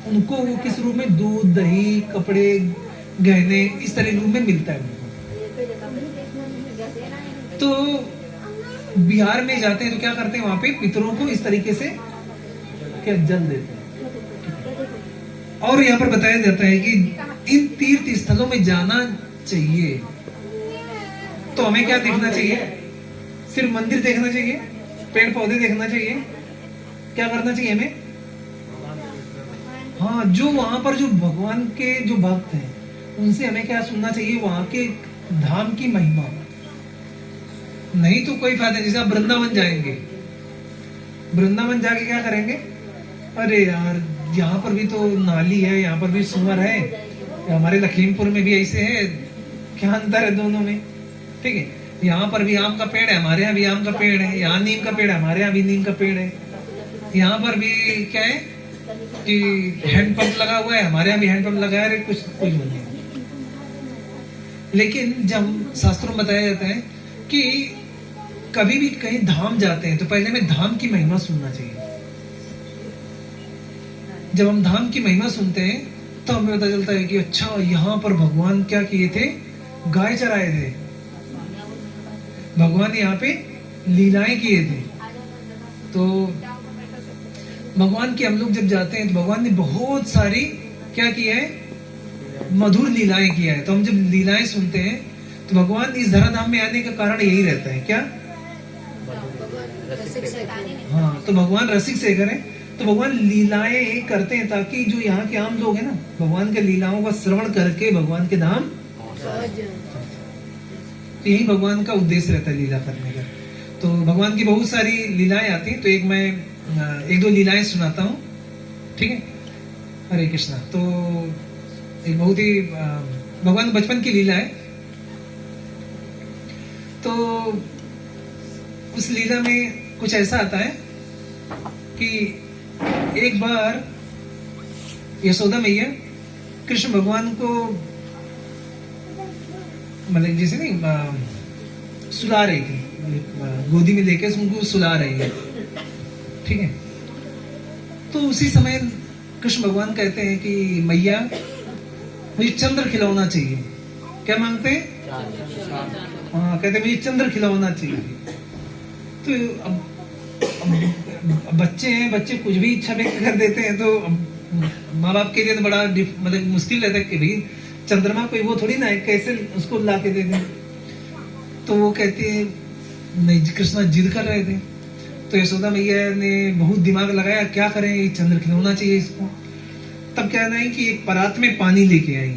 उनको वो किस रूप में, दूध, दही, कपड़े, गहने, इस तरह रूप में मिलता है। तो बिहार में जाते हैं तो क्या करते हैं, वहां पे पितरों को इस तरीके से क्या जल देते हैं। और यहाँ पर बताया जाता है कि इन तीर्थ स्थलों में जाना चाहिए तो हमें क्या देखना चाहिए, सिर्फ मंदिर देखना चाहिए, पेड़ पौधे देखना चाहिए, क्या करना चाहिए हमें, हाँ, जो वहां पर जो भगवान के जो भक्त हैं उनसे हमें क्या सुनना चाहिए, वहां के धाम की महिमा। नहीं तो कोई फायदा नहीं। जैसे आप वृंदावन जाएंगे, वृंदावन जाके क्या करेंगे, अरे यार यहाँ पर भी तो नाली है, यहाँ पर भी सुअर है, हमारे लखीमपुर में भी ऐसे है, क्या अंतर है दोनों में। ठीक है, यहाँ पर भी आम का पेड़ है, हमारे यहाँ भी आम का पेड़ है, यहाँ नीम का पेड़ है, हमारे यहाँ भी नीम का पेड़ है, यहाँ पर भी क्या है कि हैंडपंप लगा हुआ है, हमारे यहाँ भी हैंडपंप लगा है, कुछ नहीं। लेकिन जब शास्त्रों में बताया जाता है कि कभी भी कहीं धाम जाते हैं तो पहले हमें धाम की महिमा सुनना चाहिए। जब हम धाम की महिमा सुनते हैं तो हमें पता चलता है कि अच्छा, यहाँ पर भगवान क्या किए थे, गाय चराए थे, भगवान ने यहाँ पे लीलाएं किए थे। तो भगवान के हम लोग जब जाते हैं तो भगवान ने बहुत सारी क्या किया है, मधुर लीलाएं किया है। तो हम जब लीलाएं सुनते हैं तो भगवान इस धराधाम में आने का कारण यही रहता है, क्या, हाँ, तो भगवान रसिक शेखर है। तो भगवान लीलाएं करते हैं ताकि जो यहाँ के आम लोग हैं ना, भगवान के लीलाओं का श्रवण करके भगवान के धाम, तो यही भगवान का उद्देश्य रहता है लीला करने का। तो भगवान की बहुत सारी लीलाएं आती हैं, तो एक दो लीलाएं सुनाता हूँ, ठीक है। हरे कृष्णा। तो एक बहुत ही भगवान बचपन की लीला है। तो उस लीला में कुछ ऐसा आता है कि एक बार यशोदा मैया कृष्ण भगवान को मतलब जैसे नहीं सुला रही थी, गोदी में लेकर उनको सुला रही है, ठीक है। तो उसी समय कृष्ण भगवान कहते हैं कि मैया मुझे चंद्र खिलौना चाहिए। क्या मांगते हैं? हाँ, कहते हैं मुझे चंद्र खिलौना चाहिए। तो अब बच्चे हैं, बच्चे कुछ भी इच्छा व्यक्त कर देते हैं, तो माँ बाप के लिए तो बड़ा मतलब मुश्किल रहता है कि भाई चंद्रमा कोई वो थोड़ी ना है, कैसे उसको ला के दे दें। तो वो कहती है नहीं, कृष्णा जिद कर रहे थे। तो यशोदा मैया ने बहुत दिमाग लगाया, क्या करें, चंद्र खिलौना चाहिए इसको। तब क्या है कि एक परात में पानी लेके आई,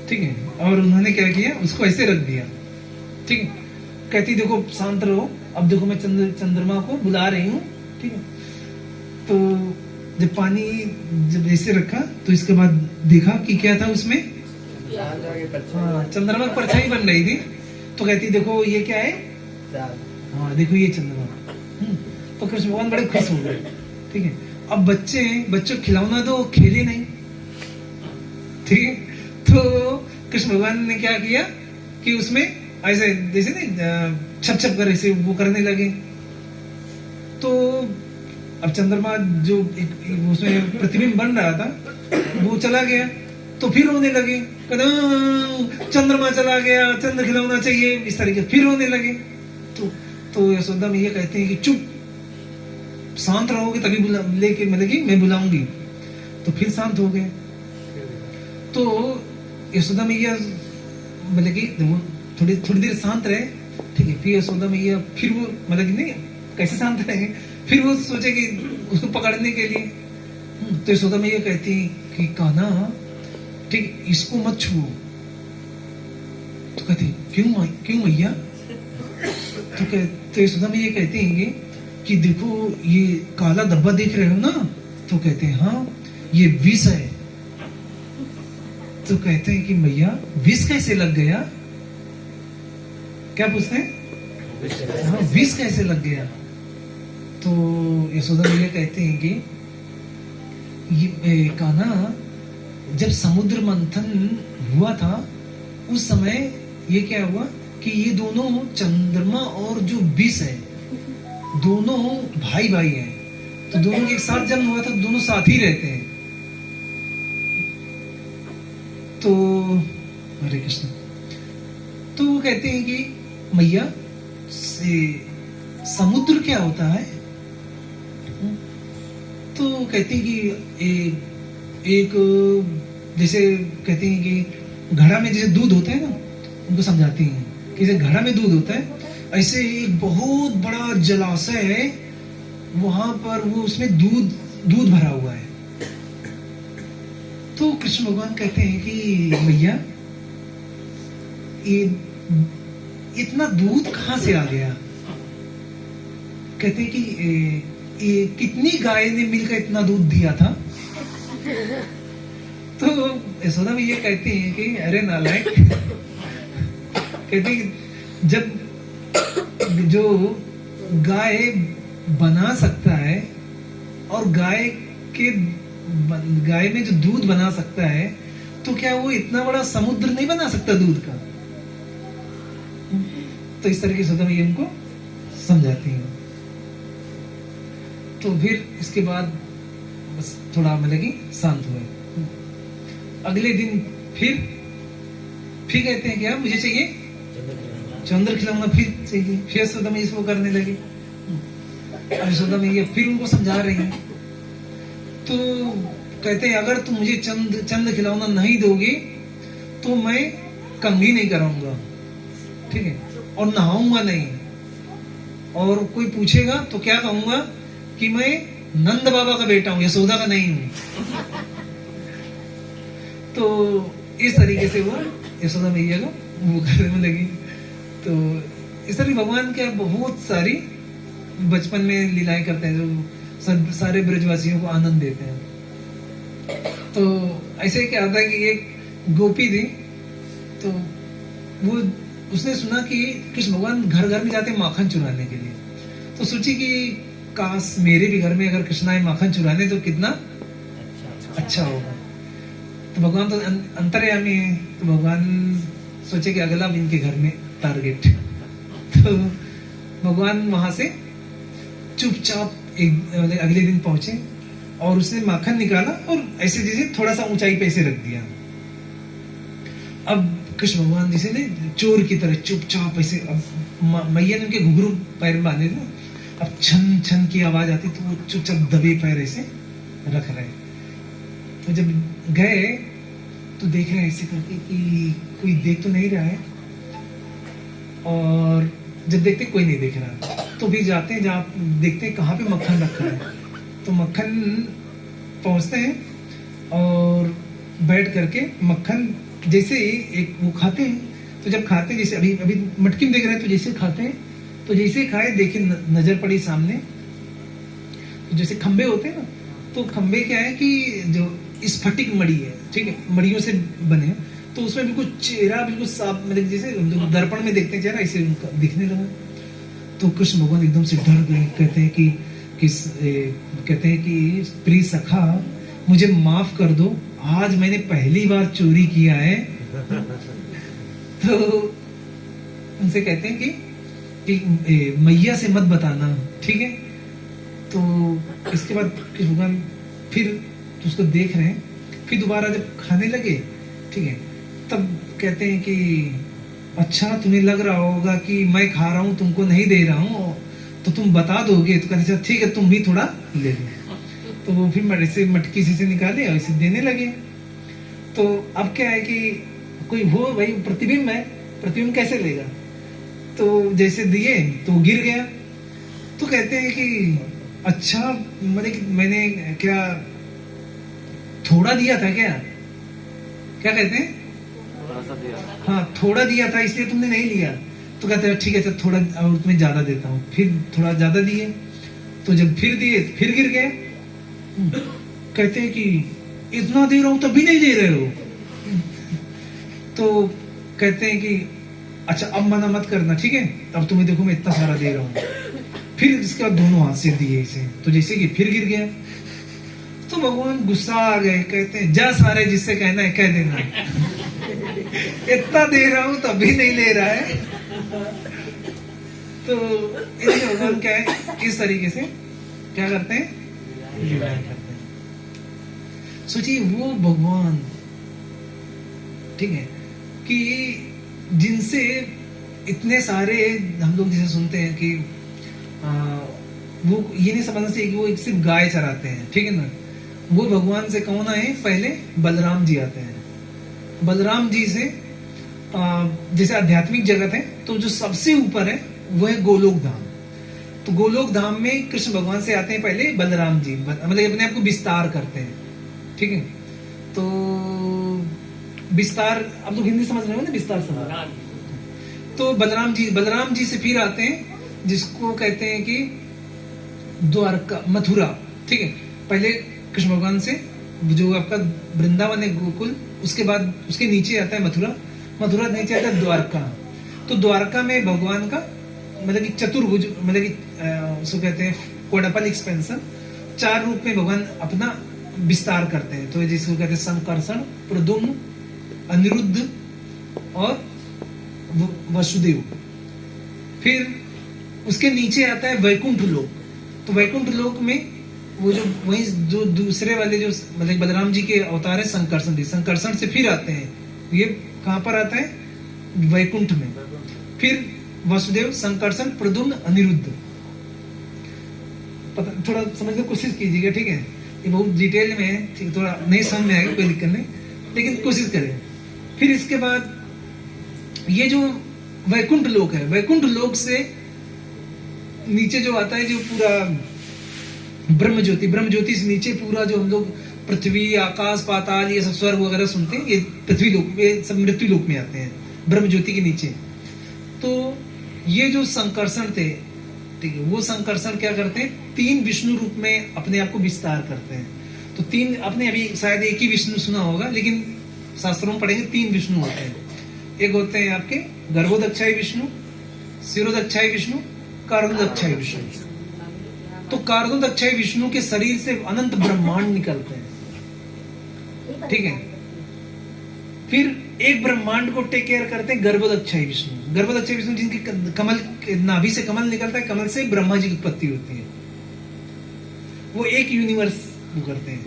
ठीक है, और उन्होंने क्या किया, उसको ऐसे रख दिया, ठीक है। कहती देखो शांत रहो, अब देखो मैं चंद्रमा को बुला रही हूँ, ठीक है। तो जब पानी जब ऐसे रखा तो इसके बाद देखा कि क्या था उसमें, हाँ, चंद्रमा की परछाई बन रही थी। तो कहती देखो ये क्या है, हाँ देखो ये चंद्रमा। तो कृष्ण भगवान बड़े खुश हो गए। ठीक है, अब बच्चों खिलौना तो खेले नहीं। ठीक है, तो कृष्ण भगवान ने क्या किया कि उसमें ऐसे जैसे नहीं छप छप कर ऐसे वो करने लगे। तो अब चंद्रमा जो उसमें प्रतिबिंब बन रहा था वो चला गया। तो फिर रोने लगे, कहते चंद्रमा चला गया, चंद्र खिलौना चाहिए, इस तरीके फिर रोने लगे। तो यशोदा मैया कहते हैं कि चुप, शांत रहोगे तभी लेके मिलेगी, मैं बुलाऊंगी। तो फिर शांत हो गए। तो यशोदा मैया बोले कि थोड़ी देर शांत रहे। ठीक है, फिर यशोदा मैया फिर वो मतलब कि नहीं कैसे शांत रहे, फिर वो सोचे कि उसको पकड़ने के लिए। तो यशोदा मैया कहती कि कान्हा ठीक इसको मत छुओ। तो कहती क्यों मैया? तो यशोदा मैया कहती हैं कि देखो ये काला धब्बा देख रहे हो ना? तो कहते हैं हाँ ये विष है। तो कहते हैं कि मैया विष कैसे लग गया? क्या पूछते हैं? हाँ विष कैसे लग गया? तो यशोदा मैया कहते हैं कि ये कान्हा जब समुद्र मंथन हुआ था उस समय ये क्या हुआ कि ये दोनों चंद्रमा और जो विष है दोनों भाई हैं। तो दोनों के एक साथ जन्म हुआ था, दोनों साथ ही रहते हैं। तो हरे कृष्ण। तो वो कहते हैं कि मैया समुद्र क्या होता है? तो कहते हैं कि एक जैसे कहते हैं कि घड़ा में जैसे दूध होता है ना, उनको समझाती हैं कि जैसे घड़ा में दूध होता है ऐसे एक बहुत बड़ा जलाशय है, वहां पर वो उसमें दूध भरा हुआ है। तो कृष्ण भगवान कहते हैं कि भैया ये इतना दूध कहां से आ गया? कहते हैं कि ये कितनी गाय ने मिलकर इतना दूध दिया था? तो यशोदा भी ये कहती हैं कि अरे नालायक, कहती कि जब जो गाय बना सकता है और गाय में जो दूध बना सकता है तो क्या वो इतना बड़ा समुद्र नहीं बना सकता दूध का? तो इस तरीके से ये उनको समझाती हैं। तो फिर इसके बाद बस थोड़ा मिलेगी शांत हुए। अगले दिन फिर कहते हैं क्या मुझे चाहिए चंद्र खिलौना, फिर चाहिए। फिर यशोदा मैया इसको करने लगी। यशोदा मैया फिर उनको समझा रही है। तो कहते हैं अगर तुम मुझे चंद्र खिलौना नहीं दोगे तो मैं कंघी नहीं कराऊंगा, ठीक है, और नहाऊंगा नहीं, और कोई पूछेगा तो क्या कहूंगा कि मैं नंद बाबा का बेटा हूं, यशोदा का नहीं हूं। तो इस तरीके से वो यशोदा मैया को वो करने लगी। तो इस तरह भगवान के बहुत सारी बचपन में लीलाएं करते हैं जो सारे ब्रजवासियों को आनंद देते हैं। तो ऐसे क्या होता है कि एक गोपी थी, तो वो उसने सुना कि कृष्ण भगवान घर घर में जाते माखन चुराने के लिए। तो सोची कि काश मेरे भी घर में अगर कृष्ण आए माखन चुराने तो कितना अच्छा होगा। तो भगवान तो अंतर्यामी है, तो भगवान सोचे कि अगला इनके घर में टारगेट। तो भगवान वहां से चुपचाप अगले दिन पहुंचे और उसने माखन निकाला और ऐसे जैसे थोड़ा सा ऊंचाई पे ऐसे रख दिया। अब कृष्ण भगवान जैसे ने चोर की तरह चुपचाप ऐसे, अब मैया ने उनके घुघरू पैर में बांधे थे, अब छन छन की आवाज आती तो वो चुपचाप दबे पैर ऐसे रख रहे। तो जब गए तो देख रहे ऐसे करके कि कोई देख तो नहीं रहा है, और जब देखते कोई नहीं देख रहा तो भी जाते हैं जहाँ देखते हैं कहाँ पे मक्खन रखा है। तो मक्खन पहुंचते हैं और बैठ करके मक्खन जैसे एक वो खाते हैं। तो जब खाते हैं जैसे अभी मटकी में देख रहे हैं, तो जैसे खाते हैं तो जैसे खाए देखे नजर पड़ी सामने तो जैसे खंबे होते हैं ना, तो खंबे क्या है कि जो स्फटिक मड़ी है, ठीक है, मड़ियों से बने हैं, तो उसमें बिल्कुल चेहरा बिल्कुल साफ, मतलब जैसे हम लोग दर्पण में देखते हैं चेहरा, ऐसे उनका दिखने लगा। तो कृष्ण भगवान एकदम से डर गए, कहते हैं कि प्रिय सखा मुझे माफ कर दो, आज मैंने पहली बार चोरी किया है। तो उनसे कहते हैं कि मैया से मत बताना, ठीक है। तो इसके बाद कृष्ण भगवान फिर उसको देख रहे हैं, फिर दोबारा जब खाने लगे, ठीक है, तब कहते हैं कि अच्छा तुम्हें लग रहा होगा कि मैं खा रहा हूँ तुमको नहीं दे रहा हूँ, तो तुम बता दोगे। तो कहते अच्छा ठीक है तुम भी थोड़ा ले लो। तो वो फिर से मटकी से निकाले और इसे देने लगे। तो अब क्या है कि कोई हो भाई प्रतिबिंब है, प्रतिबिंब कैसे लेगा। तो जैसे दिए तो गिर गया। तो कहते हैं कि अच्छा मतलब मैंने क्या थोड़ा दिया था क्या कहते हैं, हाँ थोड़ा दिया था इसलिए तुमने नहीं लिया। तो कहते हैं ठीक है चल थोड़ा और तुम्हें ज्यादा देता हूँ। फिर थोड़ा ज्यादा दिए, तो जब फिर दिए फिर गिर गए। कहते हैं कि इतना दे रहा हूं तब भी नहीं दे रहे हो। तो कहते हैं कि अच्छा अब मना मत करना, ठीक है, अब तुम्हें देखो मैं इतना सारा दे रहा हूँ। फिर इसके बाद दोनों हाथ से दिए इसे, तो जैसे कि फिर गिर गया। तो भगवान गुस्सा आ गए, कहते हैं जा सारे जिससे कहना है कह देना, इतना दे रहा हूं तब भी नहीं ले रहा है। तो इसलिए भगवान क्या है इस तरीके से क्या करते हैं, लीलाएं करते हैं। सोचिए वो भगवान, ठीक है, कि जिनसे इतने सारे हम लोग जैसे सुनते हैं कि वो ये नहीं समझना चाहिए कि वो सिर्फ गाय चराते हैं, ठीक है ना। वो भगवान से कौन आए, पहले बलराम जी आते हैं। बलराम जी से जैसे आध्यात्मिक जगत है तो जो सबसे ऊपर है वो है गोलोक धाम। तो गोलोक धाम में कृष्ण भगवान से आते हैं पहले बलराम जी, मतलब अपने आप को विस्तार करते हैं, ठीक है। तो विस्तार आप लोग हिंदी समझ रहे हो ना, विस्तार समझ। तो बलराम जी से फिर आते हैं जिसको कहते हैं कि द्वारका, मथुरा, ठीक है। पहले कृष्ण भगवान से जो आपका वृंदावन है गोकुल, उसके बाद उसके नीचे आता है मथुरा नीचे आता है द्वारका। तो द्वारका में भगवान का मतलब कि चतुर्भुज, मतलब कि उसको कहते हैं क्वाड्रपल एक्सपेंशन, 4 रूप में भगवान अपना विस्तार करते हैं। तो जिसको कहते हैं संकर्षण, प्रद्युम्न, अनिरुद्ध और वसुदेव। फिर उसके नीचे आता है वैकुंठ लोक। तो वैकुंठ लोक में वो जो वही जो दूसरे वाले जो मतलब बलराम जी के अवतार है संकर्षण जी, संकर्षण से फिर आते हैं, ये कहां पर आता है, वैकुंठ में। फिर वसुदेव, संकर्षण, प्रद्युम्न, अनिरुद्ध। थोड़ा समझने की कोशिश कीजिएगा, ठीक है, ये बहुत डिटेल में है, ठीक, थोड़ा नहीं समझ में आएगा कोई दिक्कत नहीं, लेकिन कोशिश करें। फिर इसके बाद ये जो वैकुंठ लोक है, वैकुंठ लोक से नीचे जो आता है जो पूरा ब्रह्म ज्योति से नीचे पूरा जो हम लोग पृथ्वी, आकाश, पाताल, ये सब स्वर्ग वगैरह सुनते हैं, ये पृथ्वी लोक, ये सब मृत्यु लोक में आते हैं, ब्रह्म ज्योति के नीचे। तो ये जो संकर्षण थे, ठीक है, वो संकर्षण क्या करते हैं, 3 विष्णु रूप में अपने आप को विस्तार करते हैं। तो 3, आपने अभी शायद एक ही विष्णु सुना होगा, लेकिन शास्त्रों में पढ़ेंगे 3 विष्णु होते हैं। एक होते हैं आपके गर्भोदक्षाई विष्णु, शिरोदक्षाई विष्णु, कारणोदक्षाई विष्णु। तो कारणोदक्षाई विष्णु के शरीर से अनंत ब्रह्मांड निकलते हैं, ठीक है। फिर एक ब्रह्मांड को टेक केयर करते हैं गर्भोदक्षाई विष्णु। गर्भोदक्षाई विष्णु जिनकी कमल, नाभि से कमल निकलता है, कमल से ब्रह्मा जी की उत्पत्ति होती है, वो एक यूनिवर्स वो करते हैं।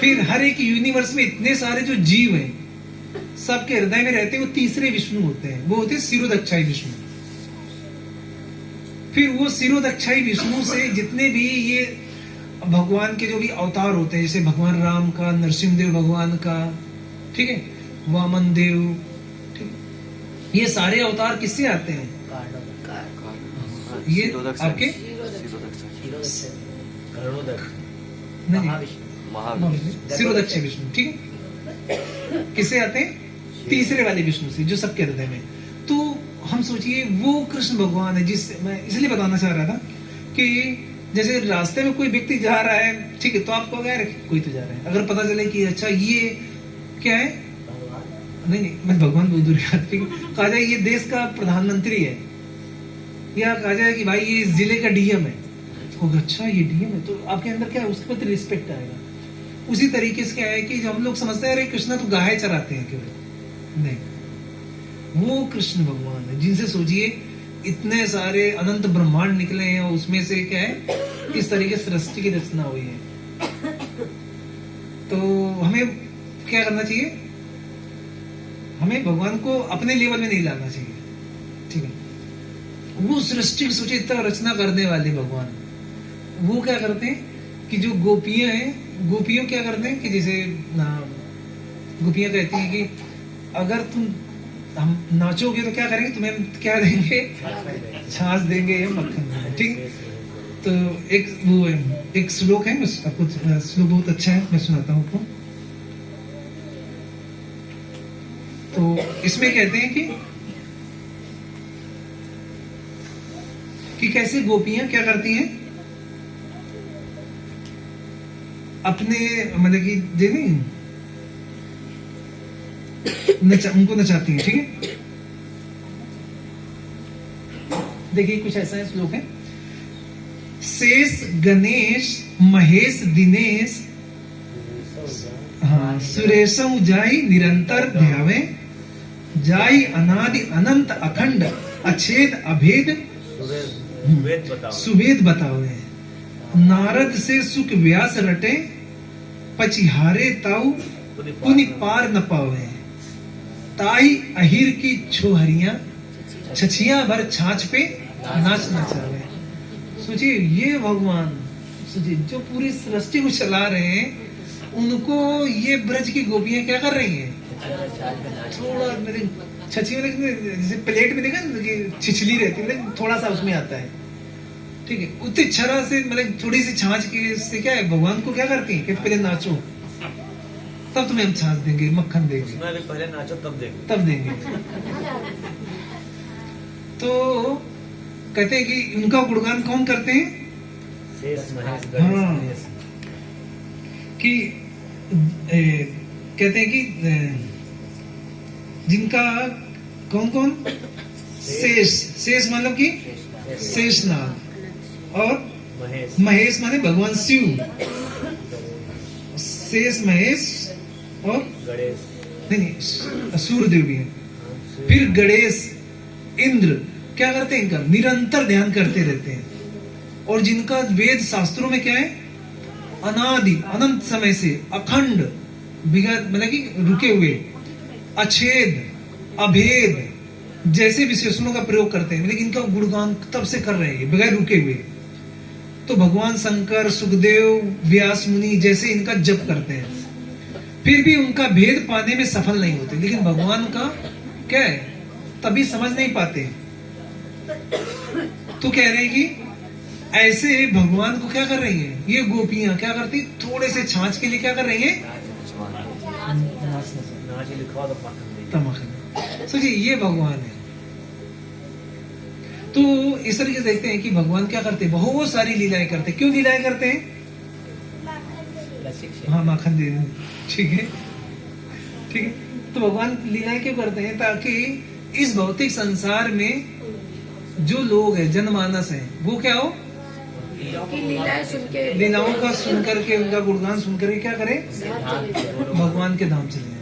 फिर हर एक यूनिवर्स में इतने सारे जो जीव हैं, सबके हृदय में रहते हैं, वो तीसरे विष्णु होते हैं, वो होते हैं शिरोदक्षाई विष्णु। फिर वो शिरोदक्षाई विष्णु से जितने भी ये भगवान के जो भी अवतार होते हैं, जैसे भगवान राम का, नरसिंहदेव भगवान का, ठीक है, वामन देव, ठीक, ये सारे अवतार किससे आते हैं, ये आपके शिरोदक्षाई विष्णु, ठीक है, किससे आते हैं, तीसरे वाले विष्णु से, जो सबके हृदय में। तो हम सोचिए वो कृष्ण भगवान है, जिससे मैं इसलिए बताना चाह रहा था कि जैसे रास्ते में कोई व्यक्ति जा रहा है, ठीक है, तो आपको अगर कोई तो जा रहा है, अगर पता चले कि अच्छा ये क्या है, नहीं, मैं भगवान बहुत दूर का, ठीक है। कहा जाए ये देश का प्रधानमंत्री है, या कहा जाए कि भाई ये जिले का डीएम है, तो अच्छा ये डीएम है, तो आपके अंदर क्या है, उसके प्रति रिस्पेक्ट आएगा। उसी तरीके से क्या है कि जब हम लोग समझते हैं अरे कृष्णा तो गाय चराते हैं क्यों, नहीं, वो कृष्ण भगवान है जिनसे सोचिए इतने सारे अनंत ब्रह्मांड निकले हैं, और उसमें से क्या है इस तरीके से सृष्टि की रचना हुई है। तो हमें क्या करना चाहिए, हमें भगवान को अपने लेवल में नहीं लाना चाहिए, ठीक है। वो सृष्टि की सोचिए इतना रचना करने वाले भगवान, वो क्या करते हैं कि जो गोपियां हैं, गोपियों क्या करते हैं कि जैसे गोपियां कहती हैं कि अगर तुम हम नाचोगे तो क्या करेंगे, तुम्हें क्या देंगे, छाछ देंगे या मक्खन देंगे, ठीक। तो एक वो है, एक श्लोक है, आपको श्लोक बहुत अच्छा है, मैं सुनाता हूँ आपको। तो इसमें कहते हैं कि कैसे गोपियां क्या करती हैं, अपने मतलब कि जे नहीं उनको नचाती हैं, ठीक है। देखिए कुछ ऐसा है श्लोक है, शेष गणेश महेश दिनेश, हाँ, सुरेशम जाई निरंतर ध्यावे, जाई अनादि अनंत अखंड अछेद अभेद सुवेद बतावे, नारद से सुख व्यास रटे, पचिहारे ताऊ पुनि पार न पावे, ताई अहिर की छोहरियां, छछिया भर छाछ पे नाच नचावे। सोचिए ये भगवान, सोचिए जो पूरी सृष्टि को चला रहे हैं, उनको ये ब्रज की गोपियां क्या कर रही हैं, थोड़ा मेरे छछिया जैसे प्लेट में देखा कि छिछली रहती है, थोड़ा सा उसमें आता है, ठीक है। उतनी छरा से मतलब थोड़ी सी छाछ के से क्या है, भगवान को क्या करती है कि पहले नाचो तब तुम्हें हम छाछ देंगे, मक्खन देंगे, पहले नाचो तब देंगे। तो कहते हैं कि उनका गुणगान कौन करते हैं, हाँ, कि कहते हैं कि जिनका कौन कौन, शेष मतलब कि शेषनाग, और महेश माने भगवान शिव, शेष महेश और नहीं सूर्यदेव भी है, फिर गणेश इंद्र क्या करते हैं, इनका निरंतर ध्यान करते रहते हैं, और जिनका वेद शास्त्रों में क्या है, अनादि अनंत समय से अखंड बिगड़ मतलब कि रुके हुए, अछेद अभेद जैसे विशेषणों का प्रयोग करते हैं, लेकिन इनका गुणगान तब से कर रहे हैं बगैर रुके हुए। तो भगवान शंकर, सुखदेव, व्यास मुनि जैसे इनका जप करते हैं, फिर भी उनका भेद पाने में सफल नहीं होते, लेकिन भगवान का क्या है तभी समझ नहीं पाते। तो कह रहे हैं कि ऐसे भगवान को क्या कर रही है ये गोपियां, क्या करती, थोड़े से छाछ के लिए क्या कर रही है, तमखन। सोचिए ये भगवान है। तो इस तरीके से देखते हैं कि भगवान क्या करते हैं, बहुत सारी लीलाएं करते हैं। क्यों लीलाएं करते हैं, हाँ माखन दे, ठीक है, ठीक है। तो भगवान लीलाएं क्यों करते हैं, ताकि इस भौतिक संसार में जो लोग हैं, जनमानस है, वो क्या हो, लीलाओं का सुन करके, उनका गुणगान सुन करके क्या करें, भगवान के धाम चले जाए।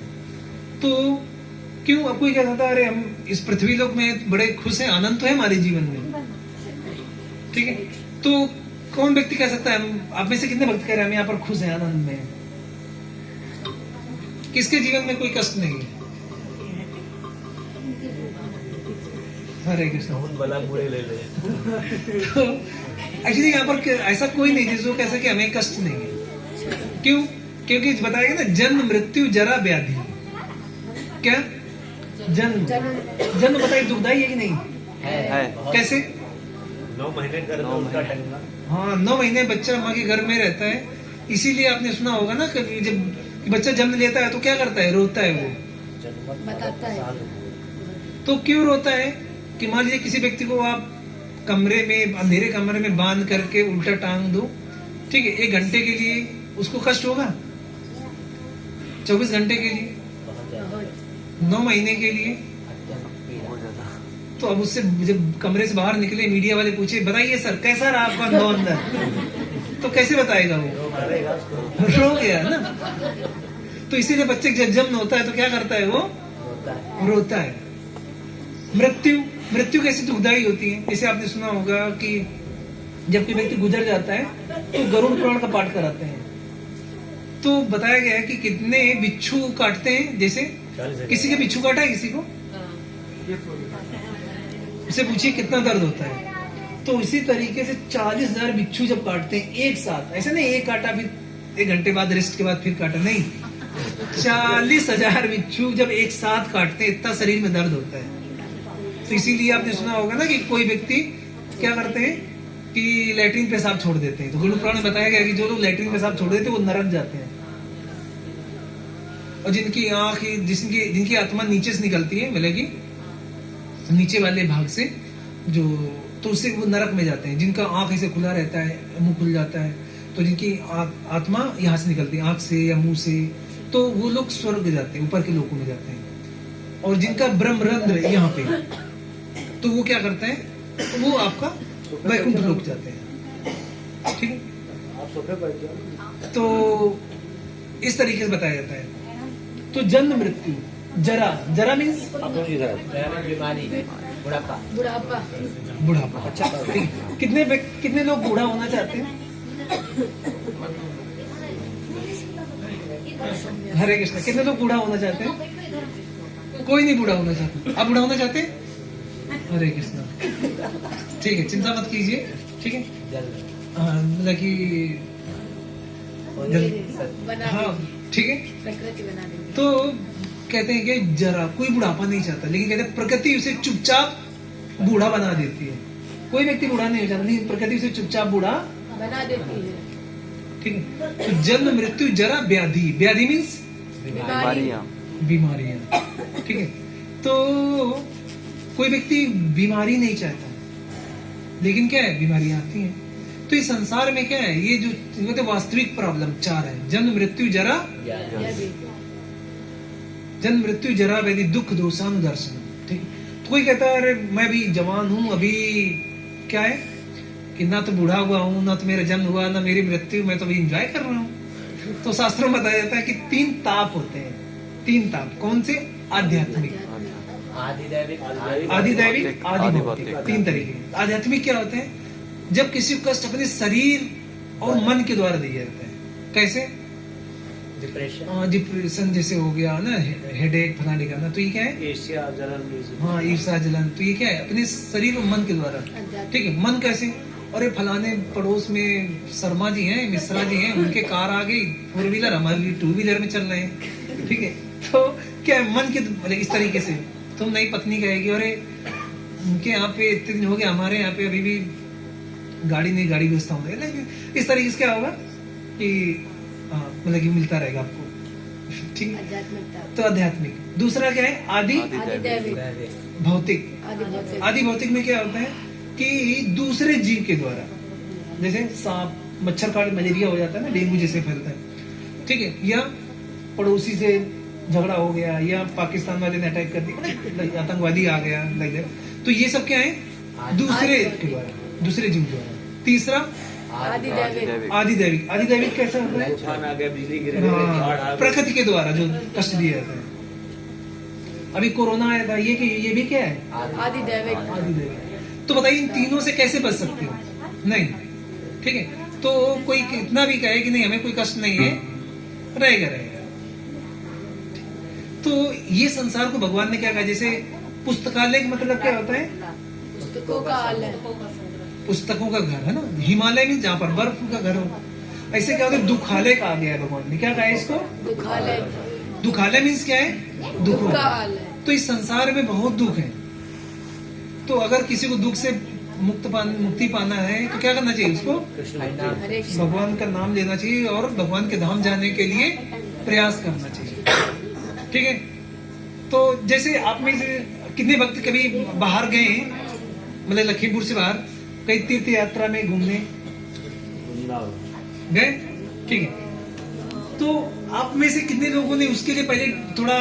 तो क्यों, अब कोई क्या कहता है अरे हम इस पृथ्वी लोक में बड़े खुश हैं, आनंद तो है हमारे जीवन में, ठीक है। तो कौन व्यक्ति कह सकता है, हम आप में से कितने भक्त कह रहे हैं हम यहाँ पर खुश हैं, आनंद में, किसके जीवन में कोई कष्ट नहीं है, हरे कृष्ण, भला बुरे ले ले। तो एक्चुअली यहाँ पर ऐसा कोई नहीं जिसको कह सके हमें कष्ट नहीं है। क्यों, क्योंकि बताया गया ना, जन्म मृत्यु जरा व्याधि, क्या जन्म बताइए दुखदाई है कि नहीं है। कैसे, 9 महीने घर में उनका टंगा, हाँ 9 महीने बच्चा माँ के घर में रहता है। इसीलिए आपने सुना होगा ना कभी, जब बच्चा जन्म लेता है तो क्या करता है, रोता है, वो बताता है। तो क्यों रोता है कि मान लीजिए किसी व्यक्ति को आप कमरे में, अंधेरे कमरे में बांध करके उल्टा टांग दो, ठीक है, 1 घंटे के लिए उसको कष्ट होगा, 24 घंटे के लिए 9 महीने के लिए। तो अब उससे जब कमरे से बाहर निकले, मीडिया वाले पूछे बताइए सर कैसा रहा आपका 9 अंदर, तो कैसे बताएगा वो, रो गया ना। तो इसीलिए बच्चे जब जन्म होता है तो क्या करता है वो, रोता है। मृत्यु कैसी दुखदाई होती है। जैसे आपने सुना होगा कि जब कोई व्यक्ति गुजर जाता है तो गरुड़ पुराण का पाठ कराते हैं, तो बताया गया है कि कितने बिच्छू काटते हैं। जैसे किसी के बिच्छू काटा है किसी को, उसे पूछिए कितना दर्द होता है। तो इसी तरीके से 40,000 बिच्छू जब काटते हैं एक साथ, ऐसे नहीं एक काटा फिर 1 घंटे बाद रेस्ट के बाद फिर काटा, नहीं, 40,000 बिच्छू जब एक साथ काटते हैं, इतना शरीर में दर्द होता है। तो इसीलिए आपने सुना होगा ना कि कोई व्यक्ति क्या करते हैं कि लैट्रिन पेशाब छोड़ देते हैं। तो गुरु पुराण में बताया गया कि जो लोग लैट्रिन पेशाब छोड़ देते हैं वो नरक जाते हैं। और जिनकी आंख, जिनकी आत्मा नीचे से निकलती है, मतलब कि नीचे वाले भाग से, जो तो उससे वो नरक में जाते हैं। जिनका आंख ऐसे खुला रहता है, मुंह खुल जाता है, तो जिनकी आत्मा यहाँ से निकलती है, आंख से या मुंह से, तो वो लोग स्वर्ग जाते हैं, ऊपर के लोकों में जाते हैं। और जिनका ब्रह्मरंध्र यहाँ पे, तो वो क्या करते हैं, तो वो आपका वैकुंठ लोक जाते हैं। ठीक है, तो इस तरीके से बताया जाता है। तो जन्म मृत्यु, जरा मीन्स बीमारी, बुढ़ापा। बुढ़ापा। अच्छा, कितने लोग बूढ़ा होना चाहते हैं? हरे कृष्ण। कितने लोग बूढ़ा होना चाहते हैं? कोई नहीं बूढ़ा होना चाहता। आप बूढ़ा होना चाहते हैं? हरे कृष्ण। ठीक है, चिंता मत कीजिए। ठीक है, मतलब कि हाँ ठीक है। प्रकृति बना देंगे। तो कहते हैं कि जरा कोई बुढ़ापा नहीं चाहता, लेकिन कहते हैं प्रकृति उसे चुपचाप बूढ़ा बना देती है। कोई व्यक्ति बूढ़ा नहीं हो जाता, लेकिन प्रकृति उसे चुपचाप बूढ़ा बना देती है। ठीक है। तो जन्म मृत्यु जरा व्याधि, व्याधि मीन्स बीमारियां। ठीक है, तो कोई व्यक्ति बीमारी नहीं चाहता, लेकिन क्या है, बीमारियां आती हैं। तो इस संसार में क्या है, ये जो वास्तविक प्रॉब्लम 4 है, जन्म मृत्यु जरा, जन्म मृत्यु जरा व्याधि दुख दोषानुदर्शन। ठीक है, तो कोई कहता है अरे मैं भी जवान हूं, अभी क्या है कि ना तो बूढ़ा हुआ हूं, ना तो मेरा जन्म हुआ, ना मेरी मृत्यु, मैं तो अभी एंजॉय कर रहा हूं। तो शास्त्रों में बताया जाता है कि 3 ताप होते हैं। 3 ताप कौन से? आध्यात्मिक, आधिदैविक, आदि भौतिक। 3 तरीके। आध्यात्मिक क्या होते हैं? जब किसी को कष्ट अपने शरीर और मन के द्वारा दिए जाते हैं। कैसे? डिप्रेशन जैसे हो गया ना, हेडेक फलाने का ना, तो ये क्या है? ईर्ष्या जलन। हाँ, ईर्ष्या जलन। तो ये क्या है? अपने शरीर और मन के द्वारा। ठीक है, मन कैसे? अरे फलाने पड़ोस में शर्मा जी हैं, मिश्रा जी हैं, उनके कार आ गई 4 व्हीलर, हमारी 2 व्हीलर में चल रहे हैं। ठीक है, तो क्या है, मन के इस तरीके से। तुम नई पत्नी कहेगी अरे उनके यहाँ पे इतने दिन हो गए, हमारे यहाँ पे अभी भी गाड़ी नहीं, गाड़ी व्यवस्था हो रही। इस तरीके से क्या होगा कि मतलब कि मिलता रहेगा आपको। ठीक है, तो आध्यात्मिक। दूसरा क्या है? आदि भौतिक। आदि भौतिक में क्या होता है कि दूसरे जीव के द्वारा, जैसे सांप, मच्छर काट मलेरिया हो जाता है ना, डेंगू जैसे फैलता है। ठीक है, या पड़ोसी से झगड़ा हो गया, या पाकिस्तान वाले ने अटैक कर दिया, आतंकवादी आ गया, लग गया। तो ये सब क्या है? दूसरे के द्वारा, दूसरे जीव द्वारा। तीसरा आधिदैविक। आधिदैविक कैसा होता है? तूफान आ गया, बिजली गिर हाँ, प्रकृति के द्वारा जो कष्ट दिया जाता है। अभी कोरोना आया था, ये भी क्या है? आधिदैविक। तो बताइए इन तीनों से कैसे बच सकते हो? नहीं। ठीक है, तो कोई कितना भी कहे कि नहीं हमें कोई कष्ट नहीं है, रहेगा। तो ये संसार को भगवान ने क्या कहा? जैसे पुस्तकालय का मतलब क्या होता है? पुस्तकों का हाल है, पुस्तकों का घर है ना। हिमालय में जहाँ पर बर्फ का घर हो, ऐसे क्या होता है? दुखालय का आ गया है भगवान ने। क्या कहा है इसको? दुखालय। दुखालय मीन्स क्या है? दुखों का हाल है। तो इस संसार में बहुत दुख है। तो अगर किसी को दुख से मुक्ति पाना है तो क्या करना चाहिए उसको? भगवान का नाम लेना चाहिए और भगवान के धाम जाने के लिए प्रयास करना चाहिए। ठीक है, तो जैसे आप में से कितने भक्त कभी बाहर गए, मतलब लखीमपुर से बाहर कई तीर्थ यात्रा में घूमने गए? ठीक है, तो आप में से कितने लोगों ने उसके लिए पहले थोड़ा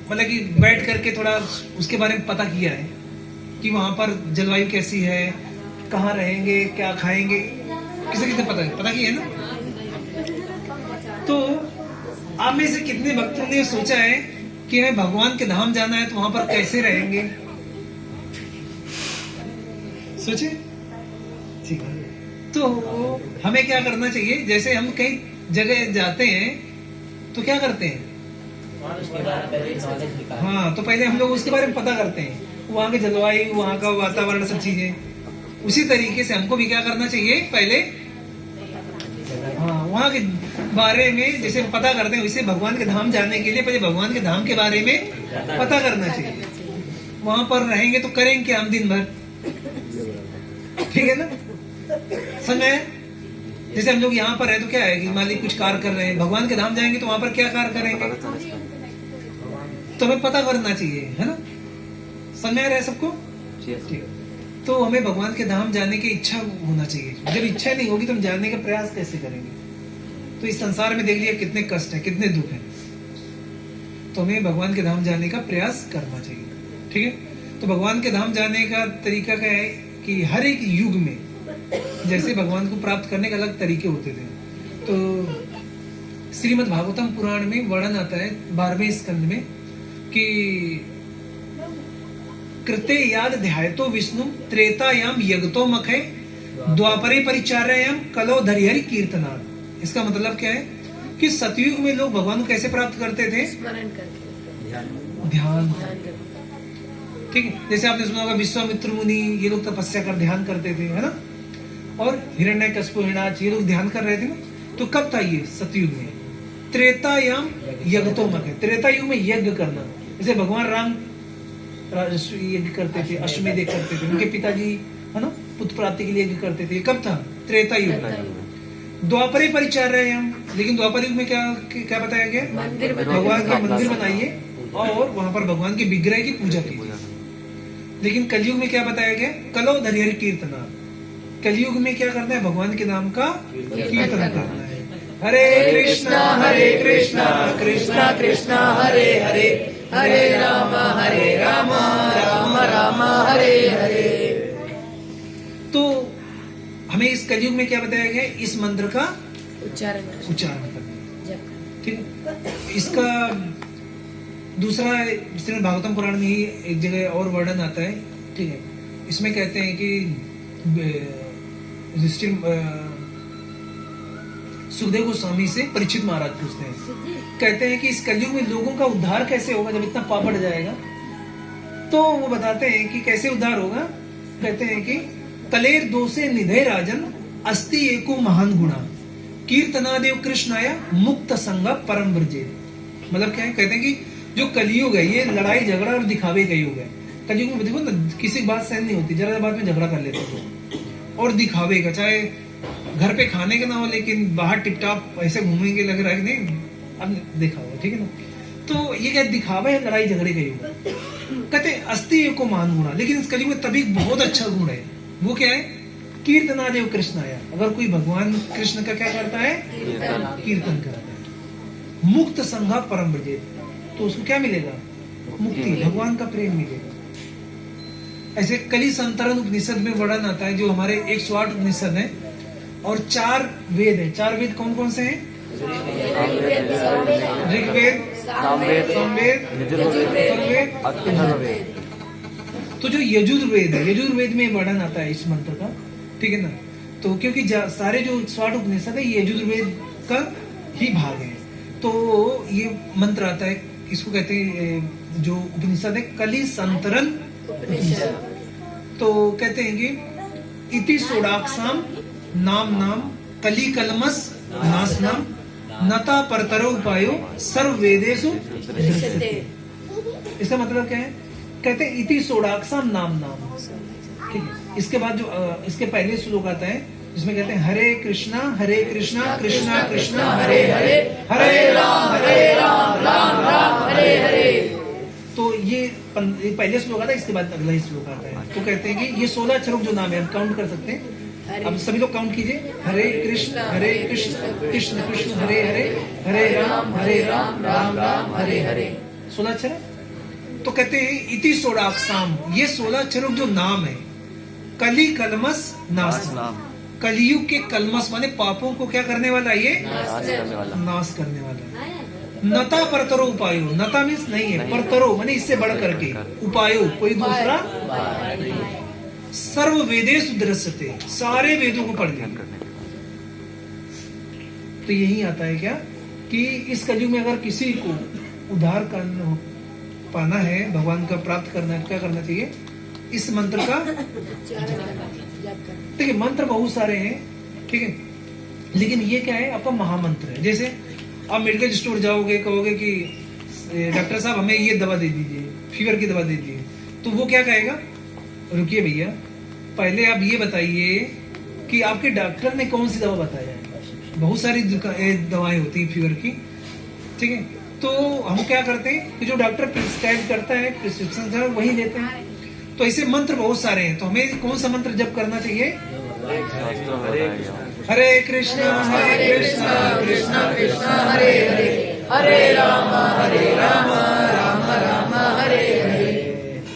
मतलब कि बैठ करके थोड़ा उसके बारे में पता किया है कि वहां पर जलवायु कैसी है, कहाँ रहेंगे, क्या खाएंगे, किसे किसे पता है, पता किया है ना। तो आप में से कितने भक्तों ने सोचा है कि हमें भगवान के धाम जाना है तो वहां पर कैसे रहेंगे? सोचे? ठीक है। तो हमें क्या करना चाहिए, जैसे हम कई जगह जाते हैं तो क्या करते हैं, उसके बारे में पहले नॉलेज निकाल। हाँ, तो पहले हम लोग उसके बारे में पता करते हैं, वहाँ की जलवायु, वहाँ का वातावरण, सब चीजें। उसी तरीके से हमको भी क्या करना चाहिए, पहले हाँ वहाँ के बारे में जैसे पता करते हैं, वैसे भगवान के धाम जाने के लिए पहले भगवान के धाम के बारे में पता करना चाहिए। वहां पर रहेंगे तो करेंगे क्या हम दिन भर, ठीक है ना। समय जैसे हम लोग यहाँ पर है तो क्या है कि मान ली कुछ कार्य कर रहे हैं, भगवान के धाम जाएंगे तो वहां पर क्या कार्य करेंगे, तो हमें पता करना चाहिए, है ना। समय रहे सबको, ठीक है। तो हमें भगवान के धाम जाने की इच्छा होना चाहिए। जब इच्छा नहीं होगी तो हम जाने का प्रयास कैसे करेंगे। तो इस संसार में देख लिया कितने कष्ट है, कितने दुख है, तो हमें भगवान के धाम जाने का प्रयास करना चाहिए, ठीक है। तो भगवान के धाम जाने का तरीका क्या है कि हर एक युग में जैसे भगवान को प्राप्त करने के अलग तरीके होते थे। तो श्रीमद् भागवतम पुराण में वर्णन आता है 12वें स्कंद में कि कृते याद ध्यायतो विष्णु त्रेतायाम यज्ञतो मखे द्वापरे परिचार्यायाम कलो धरिहरि कीर्तनाद। इसका मतलब क्या है कि सतयुग में लोग भगवान को कैसे प्राप्त करते थे, स्मरण करके, ध्यान, ध्यान करके। ठीक है। जैसे आपने सुना होगा विश्वामित्र मुनि, ये लोग तपस्या कर ध्यान करते थे, है ना। और हिरण्यकशिपु हिरण्याक्ष, ये लोग ध्यान कर रहे थे ना। तो कब था ये, सतयुग में। त्रेतायाम यज्ञतो मखे, त्रेता युग में यज्ञ करना, जैसे भगवान राम यज्ञ करते थे, अश्वमेध यज्ञ करते थे, उनके पिताजी है ना पुत्र प्राप्ति के लिए यज्ञ करते थे। कब था, त्रेता युग में। द्वापरे परिचार्यायाम, लेकिन द्वापर युग में क्या क्या बताया गया, मंदिर भगवान का मंदिर बनाइए और वहां पर भगवान के विग्रह की पूजा कीजिए। लेकिन कलयुग में क्या बताया गया, कलो धरिहरि कीर्तना। कलयुग में क्या करना है, भगवान के नाम का कीर्तन करना है। हरे कृष्णा कृष्णा कृष्णा हरे हरे, हरे राम राम राम हरे हरे। तो हमें इस कलयुग में क्या बताया गया, इस मंत्र का उच्चारण करना, जप करना। ठीक। इसका दूसरा श्रीमद् भागवतम पुराण में ही एक जगह और वर्णन आता है, ठीक है। इसमें कहते हैं कि सुखदेव गोस्वामी से परीक्षित महाराज पूछते हैं, कहते हैं कि इस कलयुग में लोगों का उद्धार कैसे होगा जब इतना पाप बढ़ जाएगा। तो वो बताते हैं कि कैसे उद्धार होगा। कहते हैं कि कलेर दोषे निधे राजन अस्ति एको महान गुणा कीर्तनादेव कृष्णाय मुक्त संग परम ब्रजे। मतलब क्या है, कहते हैं कि जो कलयुग है ये लड़ाई झगड़ा और दिखावे का युग है। कलयुग में देखो ना, किसी की बात सहन नहीं होती, जरा बात में झगड़ा कर लेते हैं और दिखावे का, चाहे घर पे खाने का ना हो लेकिन बाहर टिपटाप ऐसे घूमेंगे, लग रहा है कि नहीं, अब देखा होगा, ठीक है ना। तो ये क्या दिखावा है, लड़ाई झगड़े का युग। कहते अस्ति एको महान गुणा, लेकिन इस कलयुग में तभी बहुत अच्छा गुण है, वो क्या है, कीर्तनादेव कृष्णाय। अगर कोई भगवान कृष्ण का क्या करता है, कीर्तन करता है, मुक्त संघा परम ब्रजे, तो उसको क्या मिलेगा, मुक्ति, भगवान का प्रेम मिलेगा। ऐसे कली संतरण उपनिषद में वर्णन आता है, जो हमारे 108 उपनिषद है और 4 वेद है। 4 वेद कौन कौन से हैं, ऋग्वेद, सामवेद, अथर्ववेद, अथर्ववेद। तो जो यजुर्वेद है, यजुर्वेद में वर्णन आता है इस मंत्र का, ठीक है ना। तो क्योंकि सारे जो 108 उपनिषद है ये यजुर्वेद का ही भाग है, तो ये मंत्र आता है, इसको कहते हैं जो उपनिषद है कली संतरण उपनिषद। तो कहते हैं कि इति सोडाक्षाम नाम नाम कली कलमस नाशनम नता परतरो उपायो सर्व वेदेषु दृश्यते। इसका मतलब क्या है, कहते हैं इति सोडाक्षाम नाम नाम, ठीक है। इसके बाद जो इसके पहले श्लोक आता है जिसमें कहते हैं हरे कृष्णा कृष्णा कृष्णा हरे हरे, हरे राम राम राम हरे हरे। तो ये पहले श्लोक आता है, इसके बाद अगला ही श्लोक आता है। तो कहते हैं कि ये 16 अक्षरों जो नाम है हम काउंट कर सकते हैं। अब सभी लोग काउंट कीजिए, हरे कृष्ण कृष्ण कृष्ण हरे हरे, हरे राम राम राम हरे हरे। 16 अक्षर है, तो कहते हैं इति सोडाक्षाम, ये 16 अक्षरों जो नाम है, कली कलमस नाशनाम, कलियुग के कलमस माने पापों को क्या करने वाला है, ये नाश करने वाला है। नता परतरो उपायो, नता मीन्स नहीं है, परतरो माने इससे बढ़ करके, उपायो कोई दूसरा, सर्व वेदेषु दृश्यते, सारे वेदों को पढ़ लिया। तो यही आता है क्या कि इस कलयुग में अगर किसी को उद्धार करना पाना है, भगवान का प्राप्त करना है, क्या करना चाहिए, इस मंत्र का, ठीक है, मंत्र बहुत सारे हैं, ठीक है, लेकिन ये क्या है, आपका महामंत्र है। जैसे आप मेडिकल स्टोर जाओगे, कहोगे कि डॉक्टर साहब हमें ये दवा दे दीजिए, फीवर की दवा दे दीजिए, तो वो क्या कहेगा, रुकिए भैया, पहले आप ये बताइए कि आपके डॉक्टर ने कौन सी दवा बताया है। बहुत सारी दवाएं होती हैं फीवर की, ठीक है, तो हम क्या करते हैं कि जो डॉक्टर प्रिस्क्राइब करता है, प्रिस्क्रिप्शन है, वही लेते हैं। तो ऐसे मंत्र बहुत सारे हैं, तो हमें कौन सा मंत्र जप करना चाहिए, हरे कृष्णा कृष्णा कृष्णा हरे हरे, हरे राम राम राम हरे हरे।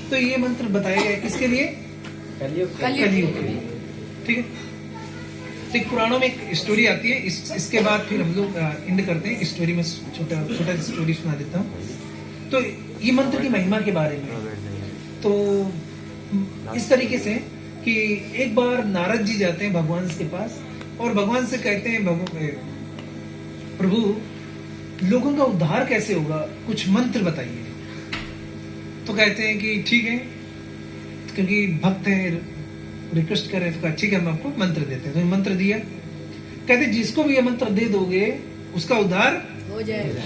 तो ये मंत्र बताया गया किसके लिए, कलयुग के लिए, ठीक है। एक पुराणों में एक स्टोरी आती है, इसके बाद फिर हम लोग एंड करते हैं। स्टोरी में छोटा स्टोरी सुना देता हूँ। तो ये मंत्र की महिमा के बारे में, तो इस तरीके से कि एक बार नारद जी जाते हैं भगवान के पास और भगवान से कहते हैं, प्रभु लोगों का उद्धार कैसे होगा, कुछ मंत्र बताइए। तो कहते हैं कि ठीक है, क्योंकि भक्त हैं, रिक्वेस्ट कर रहे हैं, तो ठीक है हम आपको मंत्र देते हैं। तो मंत्र दिया, कहते जिसको भी ये मंत्र दे दोगे उसका उद्धार हो जाएगा।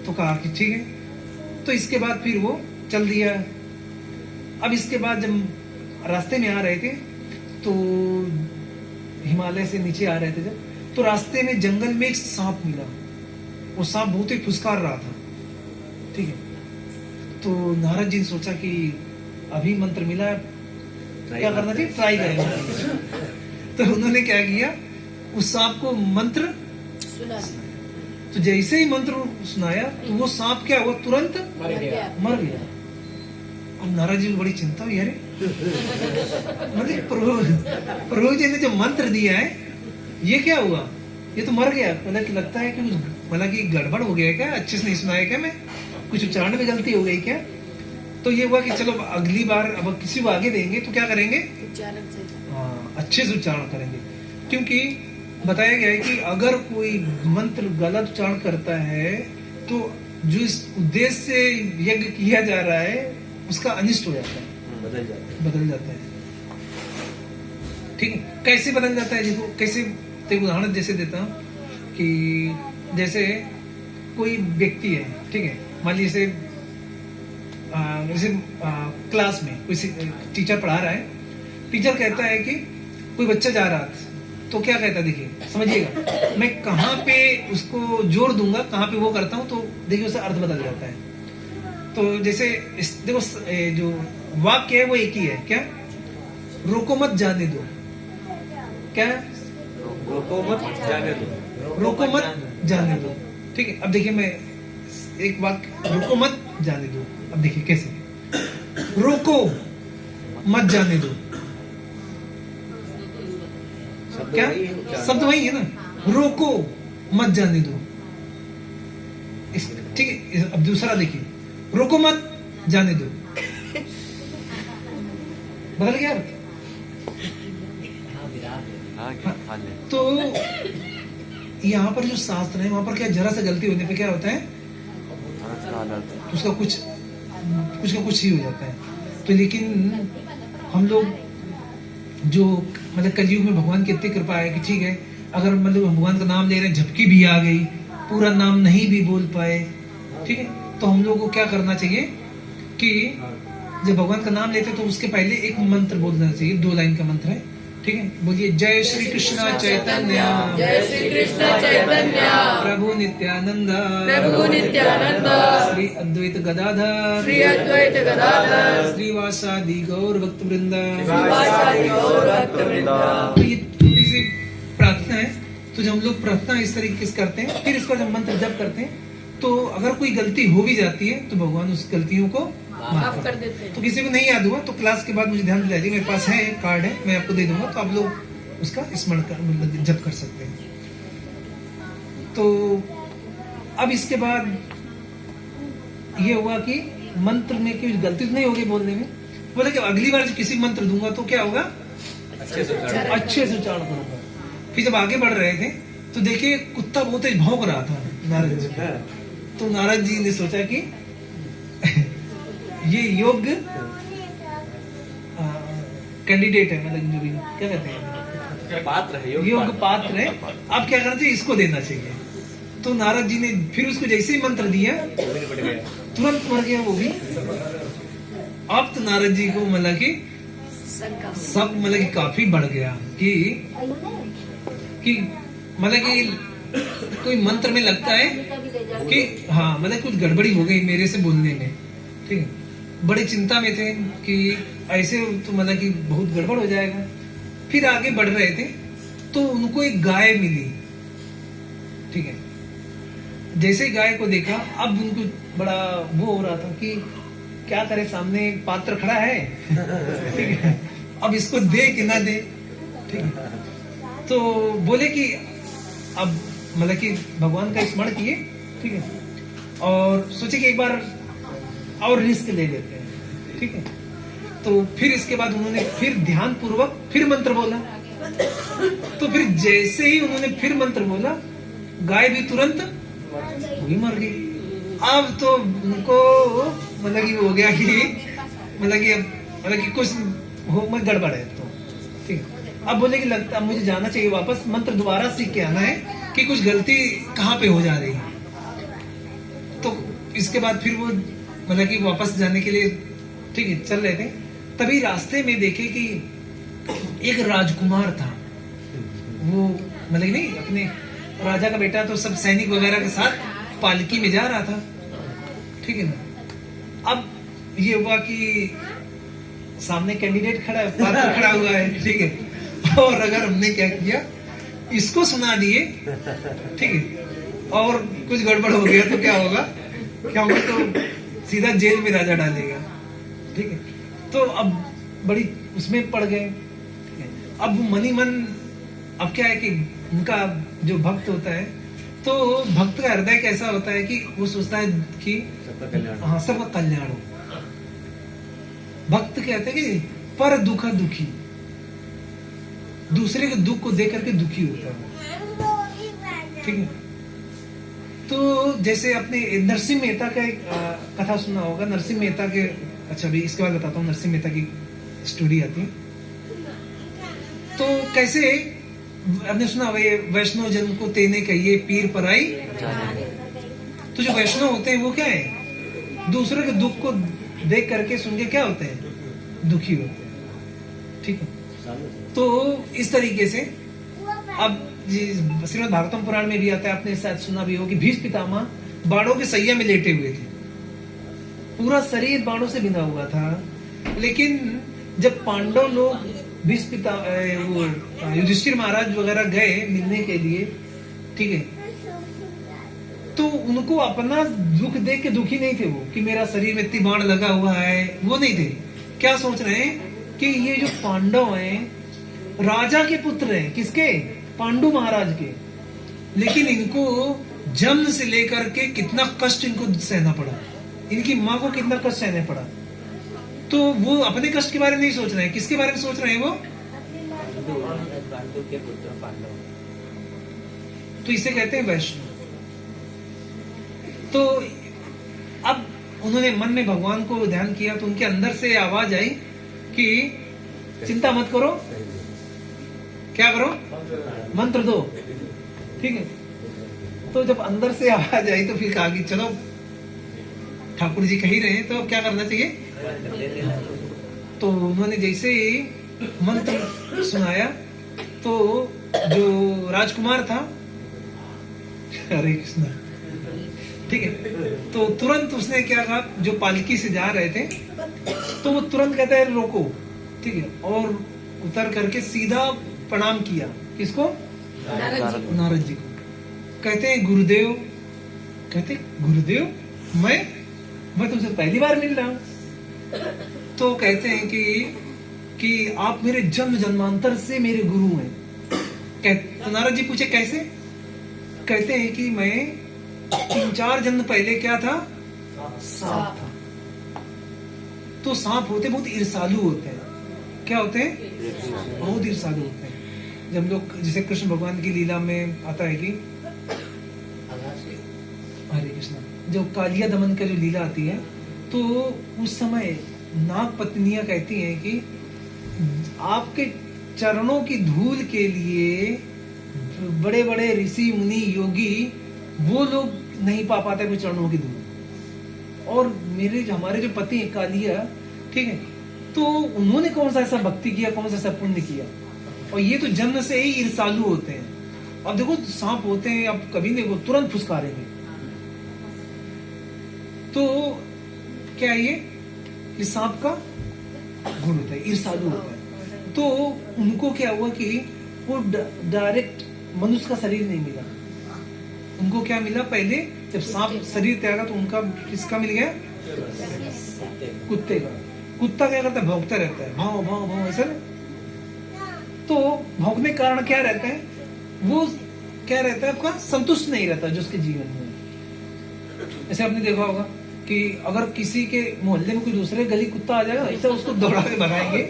तो कहा कि ठीक है। तो इसके बाद फिर वो चल दिया। अब इसके बाद जब रास्ते में आ रहे थे, तो हिमालय से नीचे आ रहे थे जब, तो रास्ते में जंगल में एक सांप मिला। वो सांप बहुत ही फुसकार रहा था, ठीक है। तो नारद जी ने सोचा कि अभी मंत्र मिला, क्या करना चाहिए, ट्राई करना चाहिए। तो उन्होंने क्या किया, उस सांप को मंत्र सुना। तो जैसे ही मंत्र सुनाया तो वो सांप क्या हुआ, तुरंत मर गया। अब नारद जी को बड़ी चिंता हुई, अरे मतलब प्रभु जी ने जो मंत्र दिया है ये क्या हुआ, ये तो मर गया। मतलब कि लगता है कि मतलब कि गड़बड़ हो गया क्या, अच्छे से नहीं सुनाया क्या, मैं कुछ उच्चारण में गलती हो गई क्या। तो ये हुआ कि चलो अगली बार अब किसी को आगे देंगे तो क्या करेंगे, उच्चारण से, हाँ अच्छे से उच्चारण करेंगे। क्योंकि बताया गया है कि अगर कोई मंत्र गलत उच्चारण करता है तो जो इस उद्देश्य से यज्ञ किया जा रहा है उसका अनिष्ट हो जाता है, बदल जाता है। ठीक है, कैसे बदल जाता है, देखो कैसे, एक उदाहरण जैसे देता हूँ कि जैसे कोई व्यक्ति है, ठीक है, मान लीजिए जैसे क्लास में कोई टीचर पढ़ा रहा है, टीचर कहता है कि कोई बच्चा जा रहा था, तो क्या कहता है, देखिए समझिएगा, मैं कहाँ पे उसको जोर दूंगा, कहाँ पे वो करता हूँ, तो देखिए उसका अर्थ बदल जाता है। तो जैसे देखो जो वाक्य है वो एक ही है, क्या, रोको मत जाने दो, क्या, रोको मत जाने दो, रोको मत जाने दो। ठीक है, अब देखिए मैं एक वाक्य, रोको मत जाने दो, अब देखिए कैसे, रोको मत जाने दो, क्या, शब्द वही है ना, रोको मत जाने दो। ठीक है, अब दूसरा देखिए, रोको मत जाने दो, बदल गया। तो यहाँ पर जो शास्त्र है वहां पर क्या, जरा सा गलती होने पे क्या होता है, उसका कुछ का कुछ ही हो जाता है। तो लेकिन हम लोग जो मतलब कलयुग में भगवान की इतनी कृपा है कि ठीक है, अगर मतलब भगवान का नाम ले रहे हैं, झपकी भी आ गई, पूरा नाम नहीं भी बोल पाए, ठीक है, तो हम लोगों को क्या करना चाहिए कि जब भगवान का नाम लेते तो उसके पहले एक मंत्र बोलना चाहिए, 2 लाइन का मंत्र है। ठीक है, बोलिए, जय श्री कृष्ण चैतन्य, जय श्री कृष्ण चैतन्य, प्रभु नित्यानंद, प्रभु नित्यानंद, श्री अद्वैत गदाधर, श्री अद्वैत गदाधर, श्रीवासादि गौर भक्त वृंद। श्रीवासादि गौर भक्त वृंद। तो ये थोड़ी सी प्रार्थना है। तो जब हम लोग प्रार्थना इस तरीके से करते हैं, फिर इसका जब मंत्र जप करते हैं तो अगर कोई गलती हो भी जाती है तो भगवान उस गलतियों को माफ कर देते हैं। तो किसी को नहीं याद हुआ तो क्लास के बाद मुझे ध्यान दिला दी, मेरे पास है एक कार्ड है, मैं आपको दे दूंगा, तो आप लोग उसका स्मरण कर मतलब जप कर सकते हैं। तो अब इसके बाद ये हुआ कि मंत्र में कुछ गलती तो नहीं होगी बोलने में, बोले कि अगली बार जब किसी मंत्र दूंगा तो क्या होगा, अच्छे से उच्चारण करूंगा। फिर जब आगे बढ़ रहे थे तो देखिए कुत्ता बहुत तेज भौंक रहा था नारद जी, तो नारद जी ने सोचा कि ये योग्य कैंडिडेट है, मतलब जो भी क्या कहते हैं पात्र है, योग्य पात्र है, अब क्या करना चाहिए, इसको देना चाहिए। तो नारद जी ने फिर उसको जैसे ही मंत्र दिया तुरंत मर गया वो भी। अब तो नारद जी को मतलब कि सब मतलब कि काफी बढ़ गया कि मतलब कि कोई मंत्र में लगता है कि हाँ मतलब कुछ गड़बड़ी हो गई मेरे से बोलने में, ठीक है। बड़ी चिंता में थे कि ऐसे तो मतलब कि बहुत गड़बड़ हो जाएगा। फिर आगे बढ़ रहे थे तो उनको एक गाय मिली, ठीक है। जैसे ही गाय को देखा अब उनको बड़ा वो हो रहा था कि क्या करे, सामने पात्र खड़ा है ठीक है, अब इसको दे कि ना दे, ठीक है। तो बोले कि अब मतलब कि भगवान का स्मरण किए, ठीक है, और सोचे कि एक बार और रिस्क ले लेते हैं, ठीक है। तो फिर इसके बाद उन्होंने फिर ध्यान पूर्वक फिर मंत्र बोला, तो फिर जैसे ही उन्होंने फिर मंत्र बोला गाय भी तुरंत भी मर गई। अब तो उनको मतलब कि हो गया कि मतलब कि कुछ हो मत गड़बड़ है, तो ठीक है। अब बोले कि लगता अब मुझे जाना चाहिए वापस, मंत्र दोबारा सीख के आना है कि कुछ गलती कहाँ पे हो जा रही है। तो इसके बाद फिर वो मतलब कि वापस जाने के लिए ठीक है चल रहे थे, तभी रास्ते में देखे कि एक राजकुमार था, वो मतलब कि नहीं अपने राजा का बेटा, तो सब सैनिक वगैरह के साथ पालकी में जा रहा था, ठीक है ना। अब ये हुआ कि सामने कैंडिडेट खड़ा है, पात्र खड़ा हुआ है, ठीक है, और अगर हमने क्या किया इसको सुना दिए, ठीक है, और कुछ गड़बड़ हो गया तो क्या होगा, क्या होगा, तो सीधा जेल में राजा डालेगा, ठीक है। तो अब बड़ी उसमें पड़ गए, अब वो मन ही मन, अब क्या है कि उनका जो भक्त होता है तो भक्त का हृदय कैसा होता है कि वो सोचता है कि हाँ सबका कल्याण हो। भक्त कहते हैं कि पर दुख दुखी, दूसरे के दुख को देख करके दुखी होता है, ठीक है। तो जैसे आपने नरसिंह मेहता का एक कथा सुना होगा, नरसिंह मेहता के, अच्छा अभी इसके बाद बताता हूँ, नरसिंह मेहता की स्टोरी आती है। तो कैसे आपने सुना होगा ये वैष्णव जन को तेने कहिए पीर पराई, तो जो वैष्णव होते हैं वो क्या है, दूसरे के दुख को देख करके सुन के क्या होते हैं, दुखी होते हैं, ठीक है। तो इस तरीके से अब श्रीमद् भागवतम पुराण में भी आता है, आपने शायद सुना भी हो कि भीष्म पितामह बाणों के सैया में लेटे हुए थे, पूरा शरीर बाणों से बिंधा हुआ था। लेकिन जब पांडव लोग भीष्म पिता वो युधिष्ठिर महाराज वगैरह गए मिलने के लिए, ठीक है, तो उनको अपना दुख देख के दुखी नहीं थे वो कि मेरा शरीर में इतनी बाण लगा हुआ है, वो नहीं थे। क्या सोच रहे हैं कि ये जो पांडव हैं राजा के पुत्र हैं, किसके, पांडु महाराज के, लेकिन इनको जन्म से लेकर के कितना कष्ट इनको सहना पड़ा, इनकी माँ को कितना कष्ट सहना पड़ा। तो वो अपने कष्ट के बारे में नहीं सोच रहे हैं, किसके बारे में सोच रहे हैं वो, पांडु के पुत्र पांडव। तो इसे कहते हैं वैष्णव। तो अब उन्होंने मन में भगवान को ध्यान किया तो उनके अंदर से आवाज आई कि चिंता मत करो, क्या करो, मंत्र दो, ठीक है। तो जब अंदर से आवाज आई तो फिर कहा कि चलो ठाकुर जी कह ही रहे हैं तो क्या करना चाहिए। तो उन्होंने जैसे ही मंत्र सुनाया तो जो राजकुमार था, हरे कृष्ण, ठीक है, तो तुरंत उसने क्या कहा, जो पालकी से जा रहे थे तो वो तुरंत कहता है रोको, ठीक है, और उतर करके सीधा प्रणाम किया, किसको, नारद जी को। कहते हैं गुरुदेव कहते गुरुदेव मैं तुमसे पहली बार मिल रहा हूं। तो कहते हैं कि आप मेरे जन्म जन्मांतर से मेरे गुरु हैं। तो नारद जी पूछे कैसे? कहते हैं कि मैं 3-4 जन्म पहले क्या था? सांप था। तो सांप होते बहुत ईर्षालु होते हैं। क्या होते हैं? बहुत ईर्षालु होते हैं। जब लोग जैसे कृष्ण भगवान की लीला में आता है कि हरे कृष्ण, जब कालिया दमन का जो लीला आती है, तो उस समय नाग पत्नियां कहती हैं कि आपके चरणों की धूल के लिए बड़े बड़े ऋषि मुनि योगी वो लोग नहीं पा पाते कोई चरणों की धूल, और हमारे जो पति हैं कालिया, ठीक है, तो उन्होंने कौन सा ऐसा भक्ति किया, कौन सा ऐसा पुण्य किया, और ये तो जन्म से ही ईर्षालु होते हैं। अब देखो सांप होते हैं, अब कभी देखो तुरंत फुसकारेंगे। तो क्या ये सांप का गुण होता है, ईर्षालु होता है। तो उनको क्या हुआ कि वो डायरेक्ट मनुष्य का शरीर नहीं मिला, उनको क्या मिला? पहले जब सांप शरीर त्यागा तो उनका किसका मिल गया? कुत्ते का। कुत्ता क्या करता है? भौंकता रहता है, भाव भाव भाव ऐसा। तो भौंकने के कारण क्या रहता है? वो क्या रहता है? आपका संतुष्ट नहीं रहता जो उसके जीवन में। ऐसे आपने देखा होगा कि अगर किसी के मोहल्ले में कोई दूसरे गली कुत्ता आ जाएगा, ऐसा उसको दौड़ा के भगाएंगे,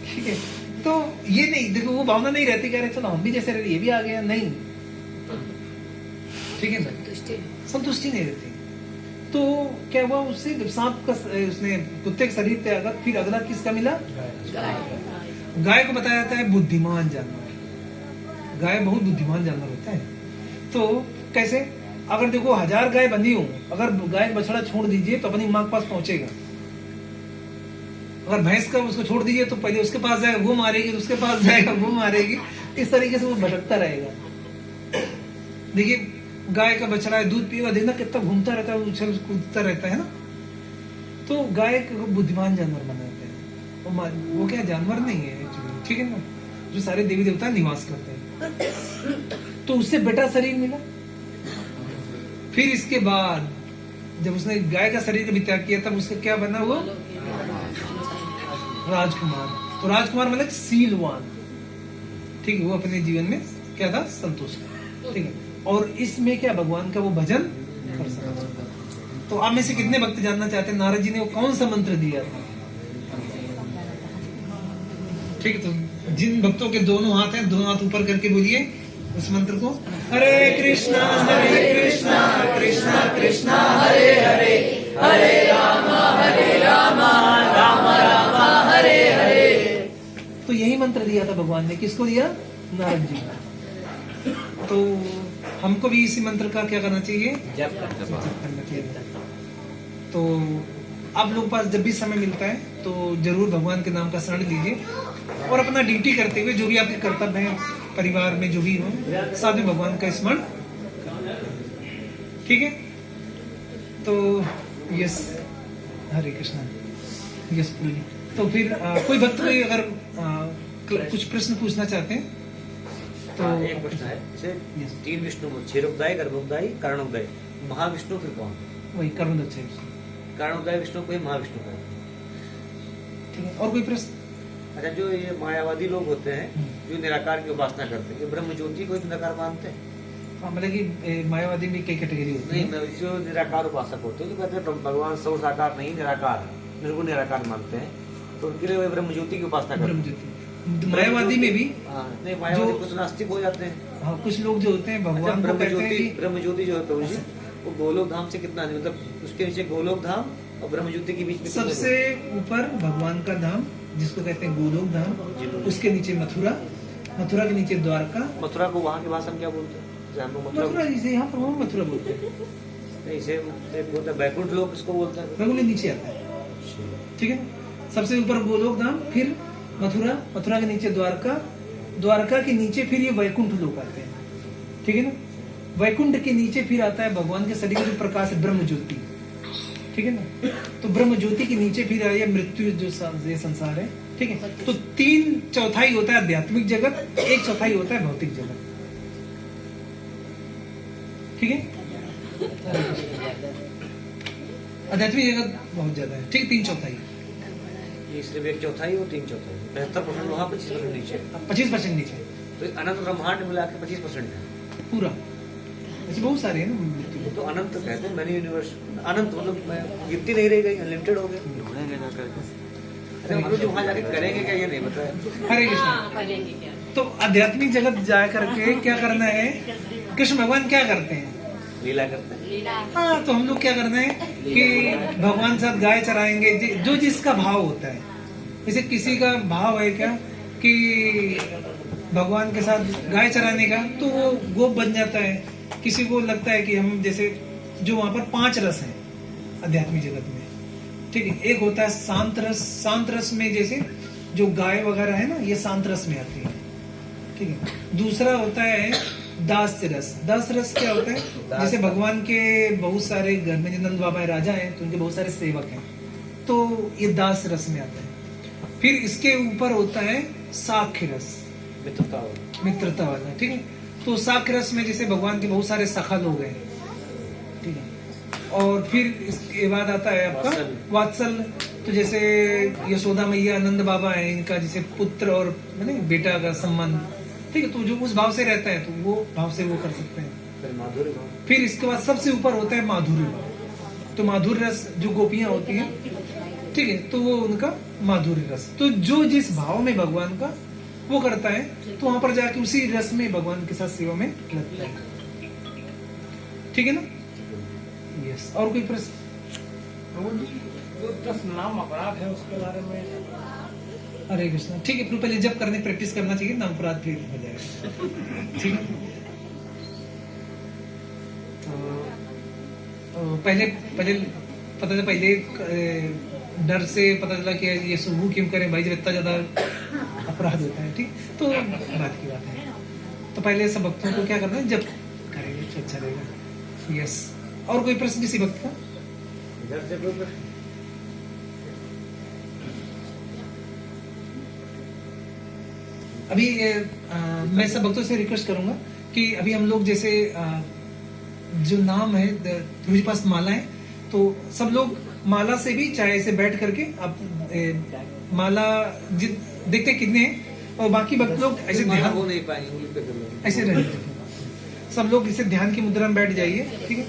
ठीक है। तो ये नहीं, देखो वो भावना नहीं रहती, कह रहे चलो हम भी जैसे रहते, ये भी आ गया, नहीं, ठीक है ना, संतुष्टि नहीं रहती। तो क्या हुआ उससे? जब सांप का उसने कुत्ते का शरीर त्यागा, फिर अगला किसका मिला? गाय को बताया जाता है बुद्धिमान जानवर। गाय बहुत बुद्धिमान जानवर होता है। तो कैसे? अगर देखो 1000 गाय बंधी हो, अगर गाय बछड़ा छोड़ दीजिए तो अपनी माँ के पास पहुंचेगा। अगर भैंस का उसको छोड़ दीजिए तो पहले उसके पास जाएगा, वो मारेगी, तो उसके पास जाएगा, वो मारेगी। इस तरीके से वो भटकता रहेगा। देखिए गाय का बछड़ा है, दूध पिएगा, देखना कितना घूमता रहता है, उछल कूदता रहता है ना। तो गाय को बुद्धिमान जानवर बनाते हैं। वो क्या जानवर नहीं है एक्चुअली, ठीक है ना, जो सारे देवी देवता निवास करते हैं। तो उससे बेटा शरीर मिला। फिर इसके बाद जब उसने गाय का शरीर भी त्याग किया, तब उसका क्या बना? वो राजकुमार। तो राजकुमार मतलब सीलवान, ठीक है, वो अपने जीवन में क्या था? संतुष्ट, ठीक है। और इसमें क्या भगवान का वो भजन कर सकता। तो आप में से कितने भक्त जानना चाहते हैं नारद जी ने वो कौन सा मंत्र दिया था? ठीक है, तो जिन भक्तों के दोनों हाथ हैं, दोनों हाथ ऊपर करके बोलिए उस मंत्र को। हरे कृष्णा कृष्णा कृष्णा हरे हरे, हरे राम राम राम हरे हरे। तो यही मंत्र दिया था भगवान ने। किसको दिया? नारद जी। तो हमको भी इसी मंत्र का क्या करना चाहिए? जप करना चाहिए। तो आप लोगों के पास जब भी समय मिलता है तो जरूर भगवान के नाम का शरण लीजिए, और अपना ड्यूटी करते हुए जो भी आपके कर्तव्य है परिवार में जो भी हो, साथ में भगवान का स्मरण, ठीक है। तो यस, हरे कृष्णा, यस पूरी। तो फिर कोई भक्त कोई अगर कुछ प्रश्न पूछना चाहते हैं तो एक प्रश्न है, जैसे 3 विष्णु, क्षीरोदय, गर्भोदय, कारणोदय, महाविष्णु फिर कौन? वही कर्णोदय। कारणोदय विष्णु को ही महाविष्णु का, ठीक है। और कोई प्रश्न? अच्छा, जो ये मायावादी लोग होते हैं जो निराकार की उपासना करते हैं, ये ब्रह्म ज्योति को निराकार मानते हैं? मतलब कि मायावादी में कई कैटेगरी होती है। नहीं, जो निराकार उपासक होते हैं, जो कहते हैं भगवान सर्व साकार नहीं, निराकार, निर्गुण निराकार मानते हैं, तो उनके लिए ब्रह्म ज्योति की उपासना करते हैं। ब्रह्म ज्योति, मायावादी में भी नहीं, मायावादी कुछ नास्तिक हो जाते हैं। हाँ, कुछ लोग जो होते हैं भगवान को कहते हैं कि ब्रह्म ज्योति जो होता है वो गोलोक धाम से कितना, मतलब उसके नीचे गोलोक धाम और ब्रह्म ज्योति के बीच में सबसे ऊपर भगवान का धाम जिसको कहते हैं गोलोक धाम, उसके नीचे मथुरा, मथुरा के नीचे द्वारका। मथुरा को वहाँ की भाषा में क्या बोलते हैं? मथुरा जिसे यहाँ पर मथुरा बोलते हैं। नहीं, इसे बोलते हैं बैकुंठ लोक, इसको बोलते हैं। बैकुंठ नीचे आता है, ठीक है। सबसे ऊपर गोलोक धाम, फिर मथुरा, मथुरा के नीचे द्वारका, द्वारका के नीचे फिर ये वैकुंठ लोक आते हैं, ठीक है ना। वैकुंठ के नीचे फिर आता है भगवान के शरीर का जो प्रकाश है, ब्रह्म ज्योति, ठीक है ना। तो ब्रह्म ज्योति के नीचे फिर आई है मृत्यु, जो ये संसार है, ठीक है। तो 3/4 होता है आध्यात्मिक जगत, 1/4 होता है भौतिक जगत, ठीक है। आध्यात्मिक जगत बहुत ज्यादा है, ठीक है, 3/4 ये सिर्फ 1/4 वो 3/4 75% वहाँ 25% नीचे 25% नीचे तो अनंत ब्रह्मांड मिला के 25% है पूरा। ऐसे बहुत सारे हैं ना मृत्यु वो तो अनंत कहते हैं मैनी यूनिवर्स अनंत मतलब गिनती नहीं रह गई अनलिमिटेड हो गए अरे हम लोग जो वहाँ जाके करेंगे क्या ये नहीं पता है हरे कृष्ण। तो आध्यात्मिक जगत जा करके क्या करना है, कृष्ण भगवान क्या करते हैं, लीला करते हैं हाँ, तो हम लोग क्या करना है कि भगवान के साथ गाय चराएंगे, जो जिसका भाव होता है। जैसे किसी का भाव है क्या कि भगवान के साथ गाय चराने का, तो वो गोप बन जाता है। किसी को लगता है कि हम जैसे जो वहां पर 5 रस हैं आध्यात्मिक जगत में, ठीक है, एक होता है शांत रस। शांत रस में जैसे जो गाय वगैरह है ना, ये शांत रस में आती है, ठीक है। दूसरा होता है दास्य रस। दास रस क्या होता है, जैसे भगवान के बहुत सारे घर में, नंद बाबा राजा हैं तो उनके बहुत सारे सेवक हैं, तो ये दास रस में आता है। फिर इसके ऊपर होता है साख्य रस, मित्रता वाला, ठीक है। तो साख्य रस में जैसे भगवान के बहुत सारे सखा लोग हैं, ठीक है। और फिर इसके बाद आता है आपका वात्सल। तो जैसे यशोदा मैया, आनंद बाबा है, इनका जैसे पुत्र और बेटा का संबंध, ठीक है, तो जो उस भाव से रहता है तो वो भाव से वो कर सकते हैं। फिर इसके बाद सबसे ऊपर होता है माधुर्य भाव। तो माधुर्य रस जो गोपियां होती हैं, ठीक है, तो वो उनका माधुर्य रस। तो जो जिस भाव में भगवान का वो करता है, तो वहां पर जाके उसी रस में भगवान के साथ सेवा में लगता है, ठीक है ना। यस, और कोई प्रश्न? जो 10 नाम अपराध है उसके बारे में। हरे कृष्ण, ठीक है, पहले जब करने प्रैक्टिस करना चाहिए ना, अपराध फिर हो जाएगा, ठीक है। तो पहले पता चला, पहले डर से पता चला कि ये सुबह क्यों करें भाई, जब इतना ज्यादा अपराध होता है, ठीक, तो बात की बात है। तो पहले सब भक्तों को क्या करना है, जब करेंगे तो अच्छा रहेगा। यस, और कोई प्रश्न किसी भक्त का? इधर से कोई प्रश्न? अभी मैं सब भक्तों से रिक्वेस्ट करूंगा कि अभी हम लोग जैसे जो नाम है, मेरे पास माला है, तो सब लोग माला से भी चाहे ऐसे बैठ करके आप माला देखते कितने हैं, और बाकी भक्त लोग ऐसे ध्यान हो नहीं पाएंगे, ऐसे रहे, सब लोग इसे ध्यान की मुद्रा में बैठ जाइए, ठीक है।